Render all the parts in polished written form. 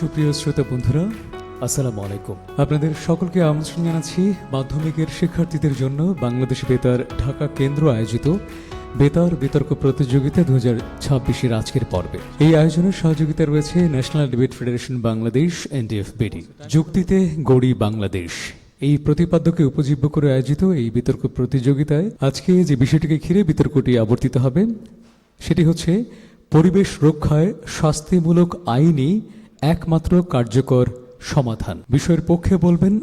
সুপ্রিয় শ্রোতা বন্ধুরা, আসসালামু আলাইকুম। আপনাদের সকলকে আমন্ত্রণ জানাচ্ছি মাধ্যমিকের শিক্ষার্থীদের জন্য বাংলাদেশ বেতার ঢাকা কেন্দ্র আয়োজিত বেতার বিতর্ক প্রতিযোগিতা 2026-এর আজকের পর্বে। এই আয়োজনের সহযোগিতা রয়েছে ন্যাশনাল ডিবেট ফেডারেশন বাংলাদেশ এনডিএফবিডি, যুক্তিতে গড়ি বাংলাদেশ। এই প্রতিপাদ্যকে উপজীব্য করে আয়োজিত এই বিতর্ক প্রতিযোগিতায় আজকে যে বিষয়টিকে ঘিরে বিতর্কটি আবর্তিত হবে সেটি হচ্ছে পরিবেশ রক্ষায় শাস্তিমূলক আইনই একমাত্র কার্যকর সমাধান। বিষয়ের পক্ষে বলবেন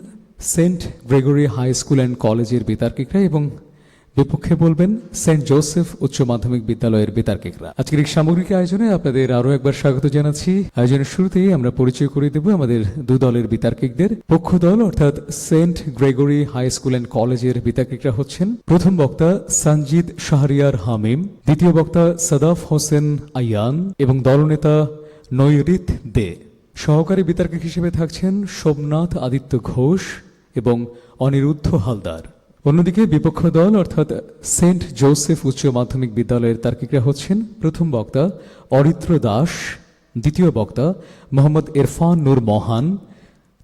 Saint Gregory high school and কলেজের বিতার্কিকরা এবং বিপক্ষে বলবেন সেন্ট জোসেফ উচ্চ মাধ্যমিক বিদ্যালয়ের বিতার্কিকরা। আজকের এই সামগ্রিক আয়োজনে আপনাদের আরও একবার স্বাগত জানাচ্ছি। আয়োজনের শুরুতেই আমরা পরিচয় করে দেব আমাদের দু দলের বিতার্কিকদের। পক্ষ দল অর্থাৎ Saint Gregory high school and কলেজের বিতার্কিকরা হচ্ছেন প্রথম বক্তা সঞ্জিদ শাহরিয়ার হামিম, দ্বিতীয় বক্তা সাদাফ হোসেন আয়ান এবং দলনেতা নৈরিত দে। সহকারী বিতার্কিক হিসেবে থাকছেন সোমনাথ আদিত্য ঘোষ এবং অনিরুদ্ধ হালদার। অন্যদিকে বিপক্ষ দল অর্থাৎ সেন্ট জোসেফ উচ্চ মাধ্যমিক বিদ্যালয়ের তার্কিকরা হচ্ছেন প্রথম বক্তা অরিত্র দাস, দ্বিতীয় বক্তা মোহাম্মদ ইরফান নূর মহান,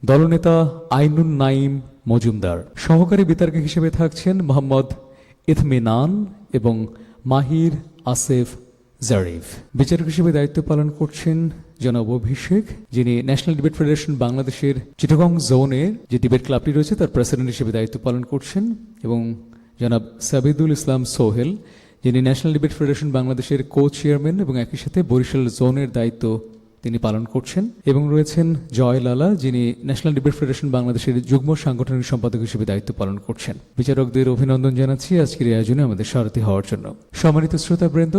দলনেতা আইনুন নাইম মজুমদার। সহকারী বিতার্কিক হিসেবে থাকছেন মোহাম্মদ ইতমিনান এবং মাহির আসেফ জারিফ। বিচারক হিসেবে দায়িত্ব পালন করছেন জনাব অভিষেক, যিনি ন্যাশনাল ডিবেট ফেডারেশন বাংলাদেশের চিটাগং জোনের যে ডিবেট ক্লাবটি রয়েছে তার প্রেসিডেন্ট হিসেবে দায়িত্ব পালন করছেন, এবং জনাব সাবিদুল ইসলাম সোহেল, যিনি ন্যাশনাল ডিবেট ফেডারেশন বাংলাদেশের কো চেয়ারম্যান এবং একই সাথে বরিশাল জোনের দায়িত্ব তিনি পালন করছেন, এবং রয়েছেন জয় লালা, যিনি ন্যাশনাল ডিবেট ফেডারেশন বাংলাদেশের যুগ্ম সাংগঠনিক সম্পাদক হিসেবে দায়িত্ব পালন করছেন। বিচারকদের অভিনন্দন জানাচ্ছি আজকের এই আয়োজনে আমাদের সারথি হওয়ার জন্য। সম্মানিত শ্রোতাবৃন্দ,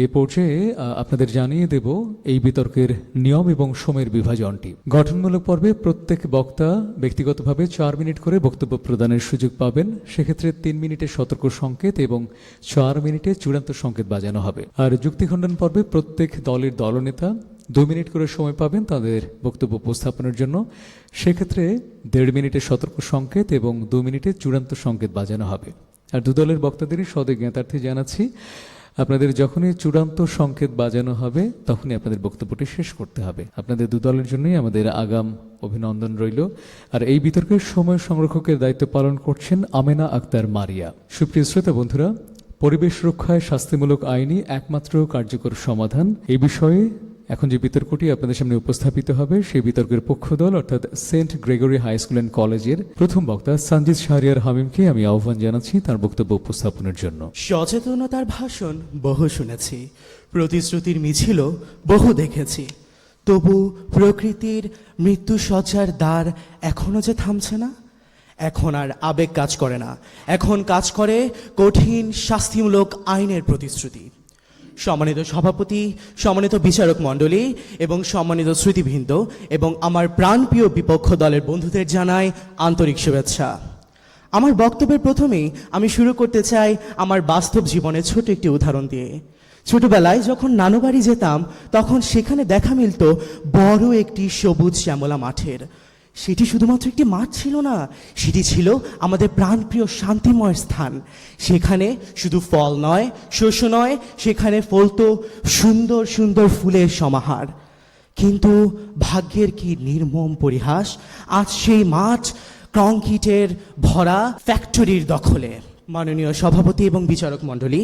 এ পর্যায়ে আপনাদের জানিয়ে দেব এই বিতর্কের নিয়ম এবং সময়ের বিভাজনটি। গঠনমূলক পর্বে প্রত্যেক বক্তা ব্যক্তিগতভাবে 4 মিনিট করে বক্তব্য প্রদানের সুযোগ পাবেন। সেক্ষেত্রে 3 মিনিটে সতর্ক সংকেত এবং 4 মিনিটে চূড়ান্ত সংকেত বাজানো হবে। আর যুক্তিখণ্ডন পর্বে প্রত্যেক দলের দলনেতা 2 মিনিট করে সময় পাবেন তাদের বক্তব্য উপস্থাপনের জন্য। সেক্ষেত্রে 1.5 মিনিটের সতর্ক সংকেত এবং 2 মিনিটে চূড়ান্ত সংকেত বাজানো হবে। আর দু দলের বক্তাদেরই সদয় জ্ঞাতার্থে জানাচ্ছি, আপনাদের যখনই চূড়ান্ত সংকেত বাজানো হবে তখনই আপনাদের বক্তব্যটি শেষ করতে হবে। আপনাদের দু দলের জন্যই আমাদের আগাম অভিনন্দন রইল। আর এই বিতর্কের সময় সংরক্ষকের দায়িত্ব পালন করছেন আমেনা আক্তার মারিয়া। সুপ্রিয় শ্রোতা বন্ধুরা, পরিবেশ রক্ষায় শাস্তিমূলক আইনই একমাত্র কার্যকর সমাধান, এই বিষয়ে এখন যে বিতর্কটি আপনাদের সামনে উপস্থাপিত হবে সেই বিতর্কের পক্ষ দল অর্থাৎ Saint Gregory high school and কলেজের প্রথম বক্তা সঞ্জিদ শাহরিয়ার হামিমকে আমি আহ্বান জানাচ্ছি তার বক্তব্য উপস্থাপনের জন্য। সচেতনতার ভাষণ বহু শুনেছি, প্রতিশ্রুতির মিছিলও বহু দেখেছি, তবু প্রকৃতির মৃত্যুসজ্জার দ্বার এখনো যে থামছে না। এখন আর আবেগ কাজ করে না, এখন কাজ করে কঠিন শাস্তিমূলক আইনের প্রতিশ্রুতি। সম্মানিত সভাপতি, সম্মানিত বিচারক মণ্ডলী এবং সম্মানিত শ্রুতিবৃন্দ এবং আমার প্রাণপ্রিয় বিপক্ষ দলের বন্ধুদের জানাই আন্তরিক শুভেচ্ছা। আমার বক্তব্যের প্রথমেই আমি শুরু করতে চাই আমার বাস্তব জীবনের ছোট একটি উদাহরণ দিয়ে। ছোটবেলায় যখন নানু বাড়ি যেতাম তখন সেখানে দেখা মিলত বড় একটি সবুজ শ্যামলা মাঠের। সেটি শুধুমাত্র একটি মাঠ ছিল না, সেটি ছিল আমাদের প্রাণপ্রিয় শান্তিময় স্থান। সেখানে শুধু ফল নয়, শস্য নয়, সেখানে ফলতো সুন্দর সুন্দর ফুলের সমাহার। কিন্তু ভাগ্যের কি নির্মম পরিহাস, আজ সেই মাঠ কংক্রিটের ভরা ফ্যাক্টরির দখলে। মাননীয় সভাপতি এবং বিচারক মণ্ডলী,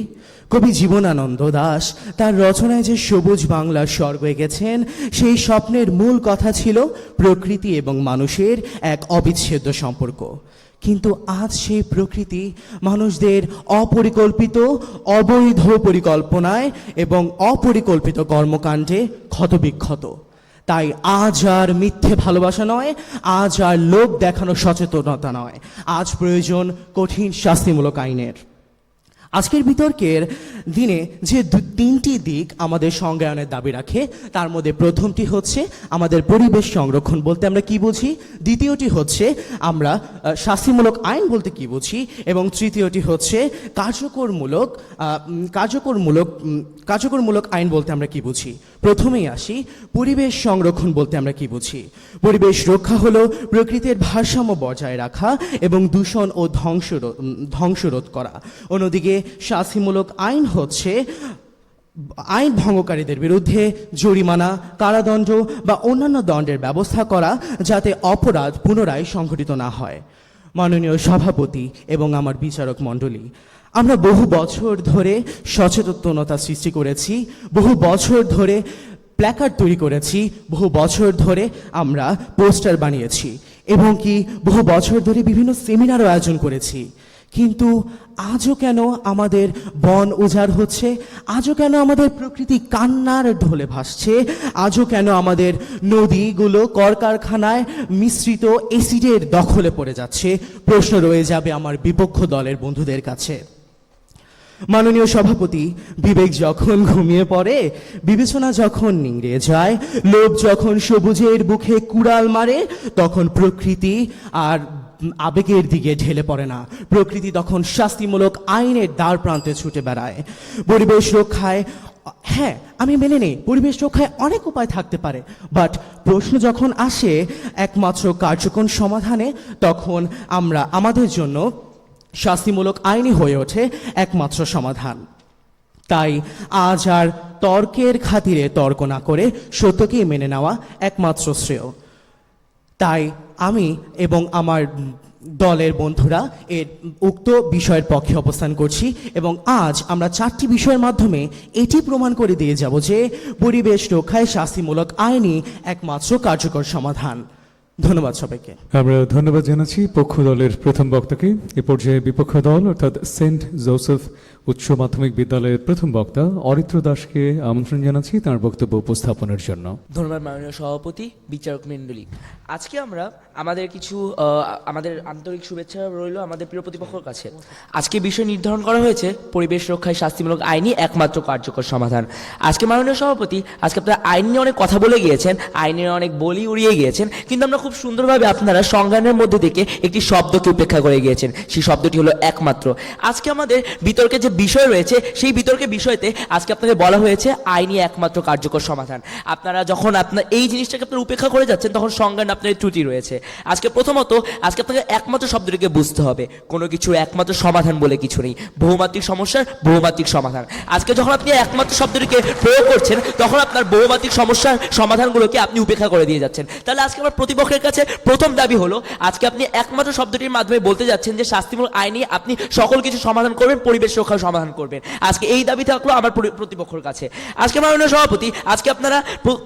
কবি জীবনানন্দ দাশ তার রচনায় যে সবুজ বাংলার স্বর্গ এঁকেছেন, সেই স্বপ্নের মূল কথা ছিল প্রকৃতি এবং মানুষের এক অবিচ্ছেদ্য সম্পর্ক। কিন্তু আজ সেই প্রকৃতি মানুষদের অপরিকল্পিত, অবৈধ পরিকল্পনায় এবং অপরিকল্পিত কর্মকাণ্ডে ক্ষতবিক্ষত। তাই আজ আর মিথ্যে ভালোবাসা নয়, আজ আর লোক দেখানো সচেতনতা নয়, আজ প্রয়োজন কঠিন শাস্তিমূলক আইনের। আজকের বিতর্কের দিনে যে 3টি দিক আমাদের সংজ্ঞায়নের দাবি রাখে, তার মধ্যে প্রথমটি হচ্ছে আমাদের পরিবেশ সংরক্ষণ বলতে আমরা কি বুঝি, দ্বিতীয়টি হচ্ছে আমরা শাস্তিমূলক আইন বলতে কি বুঝি, এবং তৃতীয়টি হচ্ছে কার্যকরমূলক আইন বলতে আমরা কি বুঝি। প্রথমেই আসি পরিবেশ সংরক্ষণ বলতে আমরা কি বুঝি। পরিবেশ রক্ষা হলো প্রকৃতির ভারসাম্য বজায় রাখা এবং দূষণ ও ধ্বংসরোধ করা। অন্যদিকে শাস্তিমূলক আইন হচ্ছে আইন ভঙ্গকারীদের বিরুদ্ধে জরিমানা, কারাদণ্ড বা অন্যান্য দণ্ডের ব্যবস্থা করা, যাতে অপরাধ পুনরায় সংঘটিত না হয়। মাননীয় সভাপতি এবং আমার বিচারক মণ্ডলী, আমরা বহু বছর ধরে সচেতনতা সৃষ্টি করেছি, বহু বছর ধরে প্ল্যাকার্ড তৈরি করেছি, বহু বছর ধরে আমরা পোস্টার বানিয়েছি এবং কি বহু বছর ধরে বিভিন্ন সেমিনারও আয়োজন করেছি। কিন্তু আজও কেন আমাদের বন উজাড় হচ্ছে? আজও কেন আমাদের প্রকৃতি কান্নার ঢোলে ভাসছে? আজও কেন আমাদের নদীগুলো কলকারখানায় মিশ্রিত অ্যাসিডের দখলে পড়ে যাচ্ছে? প্রশ্ন রয়ে যাবে আমার বিপক্ষ দলের বন্ধুদের কাছে। মাননীয় সভাপতি, বিবেক যখন ঘুমিয়ে পড়ে, বিবেচনা যখন নিংড়ে যায়, লোভ যখন সবুজের বুকে কুড়াল মারে, তখন প্রকৃতি আর আবেগের দিকে ঢেলে পড়ে না। প্রকৃতি তখন শাস্তিমূলক আইনের দ্বার প্রান্তে ছুটে বেড়ায়। পরিবেশ রক্ষায়, হ্যাঁ আমি মেনে নেই, পরিবেশ রক্ষায় অনেক উপায় থাকতে পারে, বাট প্রশ্ন যখন আসে একমাত্র কার্যকর সমাধানে, তখন আমরা আমাদের জন্য শাস্তিমূলক আইনই হয়ে ওঠে একমাত্র সমাধান। তাই আজ আর তর্কের খাতিরে তর্ক না করে সত্যকেই মেনে নেওয়া একমাত্র শ্রেয়। তাই আমি এবং আমার দলের বন্ধুরা এর উক্ত বিষয়ের পক্ষে অবস্থান করছি এবং আজ আমরা 4টি বিষয়ের মাধ্যমে এটি প্রমাণ করে দিয়ে যাব যে পরিবেশ রক্ষায় শাস্তিমূলক আইনই একমাত্র কার্যকর সমাধান। ধন্যবাদ সবাইকে। আমরা ধন্যবাদ জানাচ্ছি পক্ষ দলের প্রথম বক্তাকে। এ পর্যায়ে বিপক্ষ দল অর্থাৎ সেন্ট জোসেফ উচ্চ মাধ্যমিক বিদ্যালয়ের প্রথম বক্তা অরিত্র দাসকে আমন্ত্রণ জানাচ্ছি তার বক্তব্য উপস্থাপনের জন্য। ধন্যবাদ মাননীয় সভাপতি, বিচারক মণ্ডলী। আজকে আমরা আমাদের কিছু আমাদের আন্তরিক শুভেচ্ছা রইল আমাদের প্রিয় প্রতিপক্ষের কাছে। আজকে বিষয় নির্ধারণ করা হয়েছে পরিবেশ রক্ষায় শাস্তিমূলক আইনই একমাত্র কার্যকর সমাধান। আজকে মাননীয় সভাপতি, আজকে আপনারা আইন নিয়ে অনেক কথা বলে গিয়েছেন, আইনের অনেক বলি উড়িয়ে গিয়েছেন, কিন্তু আমরা খুব সুন্দরভাবে আপনারা সংজ্ঞানের মধ্যে থেকে একটি শব্দকে উপেক্ষা করে গিয়েছেন। সেই শব্দটি হলো একমাত্র। আজকে আমাদের বিতর্কে যে বিষয় রয়েছে, সেই বিতর্কের বিষয়তে আজকে আপনাকে বলা হয়েছে আইনই একমাত্র কার্যকর সমাধান। আপনারা যখন আপনার এই জিনিসটাকে আপনারা উপেক্ষা করে যাচ্ছেন, তখন সংজ্ঞান আপনার ত্রুটি রয়েছে। আজকে প্রথমত আজকে আপনাকে একমাত্র শব্দটিকে বুঝতে হবে। কোনো কিছু একমাত্র সমাধান বলে কিছু নেই, বহুমাত্রিক সমস্যার বহুমাত্রিক সমাধান। আজকে যখন আপনি একমাত্র শব্দটিকে প্রয়োগ করছেন, তখন আপনার বহুমাত্রিক সমস্যার সমাধানগুলোকে আপনি উপেক্ষা করে দিয়ে যাচ্ছেন। তাহলে আজকে আমার প্রতিপক্ষের কাছে প্রথম দাবি হলো, আজকে আপনি একমাত্র শব্দটির মাধ্যমে বলতে যাচ্ছেন যে শাস্তিমূলক আইনে আপনি সকল কিছু সমাধান করবেন, পরিবেশ রক্ষার সমাধান করবেন। আজকে এই দাবি থাকলো আমার প্রতিপক্ষের কাছে। আজকে মাননীয় সভাপতি, আজকে আপনারা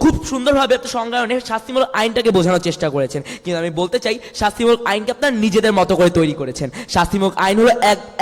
খুব সুন্দরভাবে একটা সংজ্ঞায়নে শাস্তিমূলক আইনটাকে বোঝানোর চেষ্টা করেছেন, কিন্তু আমি বলতে চাই শাস্তিমূলক আইনকে আপনারা নিজেদের মতো করে তৈরি করেছেন। শাস্তিমূলক আইন হলো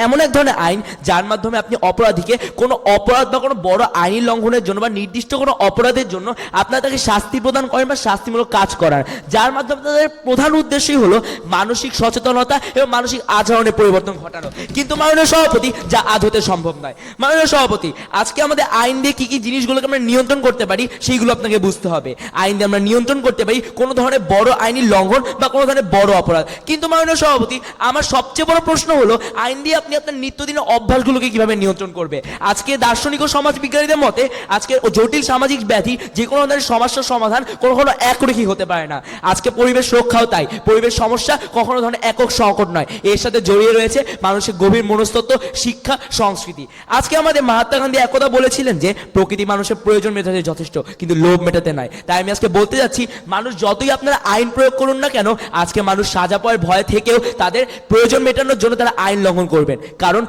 এমন এক ধরনের আইন যার মাধ্যমে আপনি অপরাধীকে কোনো অপরাধ বা কোনো বড় আইনি লঙ্ঘনের জন্য বা নির্দিষ্ট কোনো অপরাধের জন্য আপনারা তাকে শাস্তি প্রদান করেন বা শাস্তিমূলক কাজ করার, যার মাধ্যমে তাদের প্রধান উদ্দেশ্যই হলো মানসিক সচেতনতা এবং মানসিক আচরণের পরিবর্তন ঘটানো। কিন্তু মাননীয় সভাপতি, যা আজ হতে সম্ভব নয়। মাননীয় সভাপতি, আজকে আমাদের আইন দিয়ে কি কি জিনিসগুলোকে আমরা নিয়ন্ত্রণ করতে পারি সেইগুলো আপনাকে বুঝতে হবে। আইন দিয়ে আমরা নিয়ন্ত্রণ করতে পারি কোনো ধরনের বড় আইনি লঙ্ঘন বা কোনো ধরনের বড় অপরাধ। কিন্তু মাননীয় সভাপতি, আমার সবচেয়ে বড় প্রশ্ন হলো আইন দিয়ে আপনি আপনার নিত্যদিনের অভ্যাসগুলোকে কিভাবে নিয়ন্ত্রণ করবে? আজকে দার্শনিক ও সমাজ বিজ্ঞানীদের মতে আজকে জটিল সামাজিক ব্যাধি যে কোনো ধরনের সমস্যার সমাধান কখনো একরকম হতে পারে না। আজকে পরিবেশ রক্ষাও তাই। পরিবেশ সমস্যা কখনো ধরনের একক সংকট নয়, এর সাথে জড়িয়ে রয়েছে মানুষের গভীর মনস্তত্ত্ব, শিক্ষা, সংস্কৃতি। আজকে আমাদের মহাত্মা গান্ধী একথা বলেছিলেন যে প্রকৃতি মানুষের প্রয়োজন মেটাতে যথেষ্ট, কিন্তু লোভ মেটাতে নয়। তাই আমি আজকে বলতে যাচ্ছি, মানুষ যতই আপনারা আইন প্রয়োগ করুন না কেন, আজকে মানুষ সাজা পাওয়ার ভয় থেকেও তাদের প্রয়োজন মেটানোর জন্য তারা আইন লঙ্ঘন করবেন, কারণ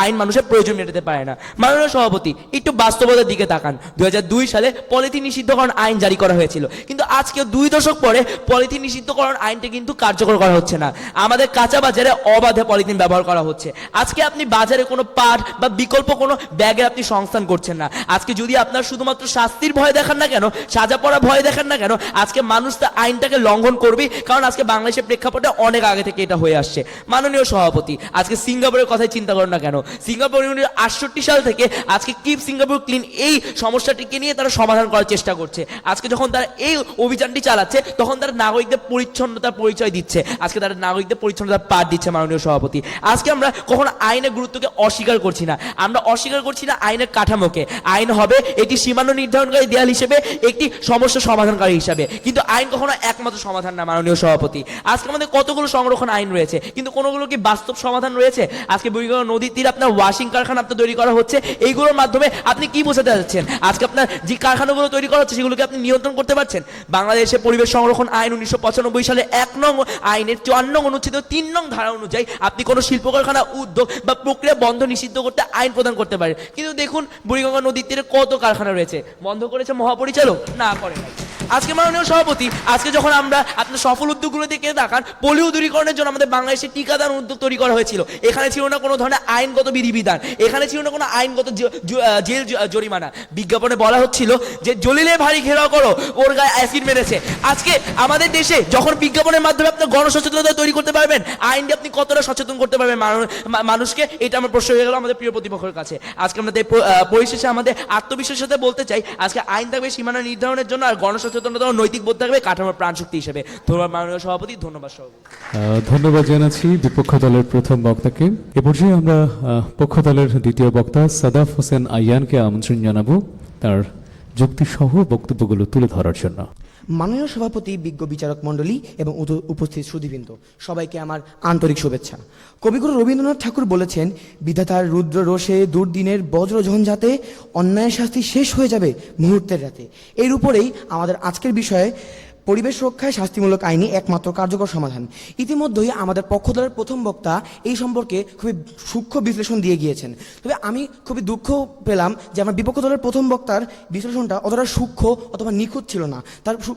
আইন মানুষের প্রয়োজন মেটাতে পারে না। মাননীয় সভাপতি, একটু বাস্তবতার দিকে তাকান। 2002 সালে পলিথিন নিষিদ্ধকরণ আইন জারি করা হয়েছিল, কিন্তু আজকে 2 দশক পরে পলিথিন নিষিদ্ধকরণ আইনটি কিন্তু কার্যকর করা হচ্ছে না। আমাদের কাঁচা বাজারে অবাধে পলিথিন ব্যবহার করা হচ্ছে। আজকে আপনি বাজারে কোনো পাট বা বিকল্প কোনো ব্যাগের আপনি সংস্থান করছেন না। আজকে যদি আপনার শুধুমাত্র শাস্তির ভয় দেখান না কেন, সাজা পড়া ভয় দেখান না কেন, আজকে মানুষ তা আইনটাকে লঙ্ঘন করবে, কারণ আজকে বাংলাদেশের প্রেক্ষাপটে অনেক আগে থেকে এটা হয়ে আসছে। মাননীয় সভাপতি, আজকে সিঙ্গাপুরের কথাই চিন্তা করেন না কেন, সিঙ্গাপুর 1968 সাল থেকে আজকে কিপ সিঙ্গাপুর ক্লিন এই সমস্যাটিকে নিয়ে তারা সমাধান করার চেষ্টা করছে। আজকে যখন তারা এই অভিযানটি চালাচ্ছে তখন তারা নাগরিকদের পরিচ্ছন্নতার পরিচয় দিচ্ছে, আজকে তারা নাগরিকদের পরিচ্ছন্নতার পাঠ দিচ্ছে মাননীয় সভাপতি। আজকে আমরা কখনো আইনের গুরুত্বকে অস্বীকার করছি না, আমরা অস্বীকার করছি না আইনের কাঠামোকে। আইন হবে একটি সীমানা নির্ধারণকারী দেয়াল হিসেবে, একটি সমস্যা সমাধানকারী হিসাবে, কিন্তু আইন কখনো একমাত্র সমাধান না মাননীয় সভাপতি। আজকে আমাদের কতগুলো সংরক্ষণ আইন রয়েছে, কিন্তু কোনোগুলো কি বাস্তব সমাধান রয়েছে? আজকে বুড়িগঙ্গা নদীর তীরে আপনার ওয়াশিং কারখানা আপনার তৈরি করা হচ্ছে, এইগুলোর মাধ্যমে আপনি কি বোঝাতে যাচ্ছেন? আজকে আপনার যে কারখানাগুলো তৈরি করা হচ্ছে সেগুলোকে আপনি নিয়ন্ত্রণ করতে পারছেন? বাংলাদেশের পরিবেশ সংরক্ষণ আইন 1995 সালে 1 নং আইনের 54 নং অনুচ্ছেদ 3 নং ধারা অনুযায়ী আপনি কোনো শিল্প কারখানা, উদ্যোগ বা প্রক্রিয়া বন্ধ নিষিদ্ধ করতে আইন প্রদান করতে পারেন, কিন্তু দেখুন বুড়িগঙ্গা নদীর তীরে কত কারখানা রয়েছে, বন্ধ করেছে মহাপরিচালক? না, করে নাই। আজকে মাননীয় সভাপতি, আজকে যখন আমরা আপনার সফল উদ্যোগগুলো দিকে তাকান, পোলিও দূরীকরণের জন্য আমাদের বাংলাদেশে টিকাদান উদ্যোগ তৈরি করা হয়েছিল, এখানে ছিল না কোনো ধরনের আইনগত বিধিবিধান, এখানে ছিল না কোনো আইনগত জেল জরিমানা। বিজ্ঞাপনে বলা হচ্ছিল যে জলিলে ভারী ঘেরাও করো, ওর গায়ে অ্যাসিড মেরেছে। আজকে আমাদের দেশে যখন বিজ্ঞাপনের মাধ্যমে আপনি গণসচেতনতা তৈরি করতে পারবেন, আইন দিয়ে আপনি কতটা সচেতন করতে পারবেন মানুষকে, এটা আমার প্রশ্ন হয়ে গেল আমাদের প্রিয় প্রতিপক্ষের কাছে। আজকে আমাদের পরিশেষে আমাদের আত্মবিশ্বাসের সাথে বলতে চাই, আজকে আইন থাকবে সীমানা নির্ধারণের জন্য, আর গণসচেতনতা ও নৈতিক বোধ থাকবে কাঠামোর প্রাণশক্তি হিসেবে। ধন্যবাদ মাননীয় সভাপতি, ধন্যবাদ সভাপতি। ধন্যবাদ জানাচ্ছি বিপক্ষ দলের প্রথম বক্তাকে। এ পর্যায়ে আমরা পক্ষ দলের দ্বিতীয় বক্তা সাদাফ হোসেন আইয়ানকে আমন্ত্রণ জানাবো তার যুক্তিসহ বক্তব্যগুলো তুলে ধরার জন্য। মাননীয় সভাপতি, বিজ্ঞ বিচারক মণ্ডলী এবং উপস্থিত সুধীবৃন্দ, সবাইকে আমার আন্তরিক শুভেচ্ছা। কবিগুরু রবীন্দ্রনাথ ঠাকুর বলেছেন, বিধাতার রুদ্র রোষে দুর্দিনের বজ্র ঝঞ্ঝাতে অন্যায়ের শাস্তি শেষ হয়ে যাবে মুহূর্তের রাতে। এর উপরেই আমাদের আজকের বিষয়ে পরিবেশ রক্ষায় শাস্তিমূলক আইনই একমাত্র কার্যকর সমাধান। ইতিমধ্যেই আমাদের পক্ষ দলের প্রথম বক্তা এই সম্পর্কে খুবই সূক্ষ্ম বিশ্লেষণ দিয়ে গিয়েছেন। তবে আমি খুবই দুঃখ পেলাম যে আমার বিপক্ষ দলের প্রথম বক্তার বিশ্লেষণটা অতটা সূক্ষ্ম অথবা নিখুঁত ছিল না,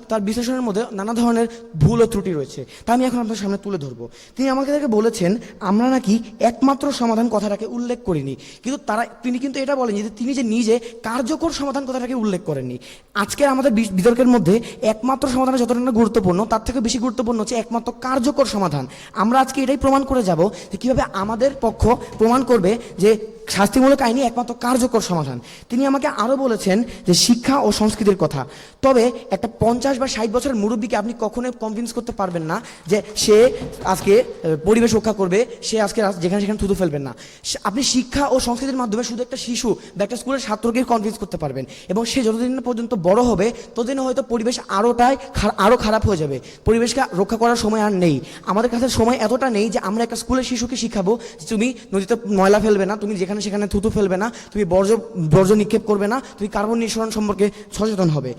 তার বিশ্লেষণের মধ্যে নানা ধরনের ভুল ও ত্রুটি রয়েছে, তা আমি এখন আপনার সামনে তুলে ধরবো। তিনি আমাদেরকে বলেছেন আমরা নাকি একমাত্র সমাধান কথাটাকে উল্লেখ করিনি, কিন্তু তিনি কিন্তু এটা বলেন যে তিনি যে নিজে কার্যকর সমাধান কথাটাকে উল্লেখ করেননি। আজকে আমাদের বিতর্কের মধ্যে একমাত্র সমাধান যতটা না গুরুত্বপূর্ণ, তার থেকে বেশি গুরুত্বপূর্ণ হচ্ছে একমাত্র কার্যকর সমাধান। আমরা আজকে এটাই প্রমাণ করে যাব যে কিভাবে আমাদের পক্ষ প্রমাণ করবে যে শাস্তিমূলক আইনই একমাত্র কার্যকর সমাধান। তিনি আমাকে আরও বলেছেন যে শিক্ষা ও সংস্কৃতির কথা। তবে একটা 50 বা 60 বছরের মুরব্বীকে আপনি কখনোই কনভিন্স করতে পারবেন না যে সে আজকে পরিবেশ রক্ষা করবে, সে আজকে যেখানে সেখানে থুতু ফেলবেন না। আপনি শিক্ষা ও সংস্কৃতির মাধ্যমে শুধু একটা শিশু বা একটা স্কুলের ছাত্রকে কনভিন্স করতে পারবেন, এবং সে যতদিন না পর্যন্ত বড় হবে ততদিন হয়তো পরিবেশ আরও খারাপ হয়ে যাবে। পরিবেশকে রক্ষা করার সময় আর নেই, আমাদের কাছে সময় এতটা নেই যে আমরা একটা স্কুলের শিশুকে শিখাবো যে তুমি নদীতে ময়লা ফেলবে না, তুমি যেখানে সেখানে থুতু ফেলবে না, তুমি বর্জ্য নিক্ষেপ করবে না, তুমি কার্বন নিঃসরণ সম্পর্কে সচেতন হবে।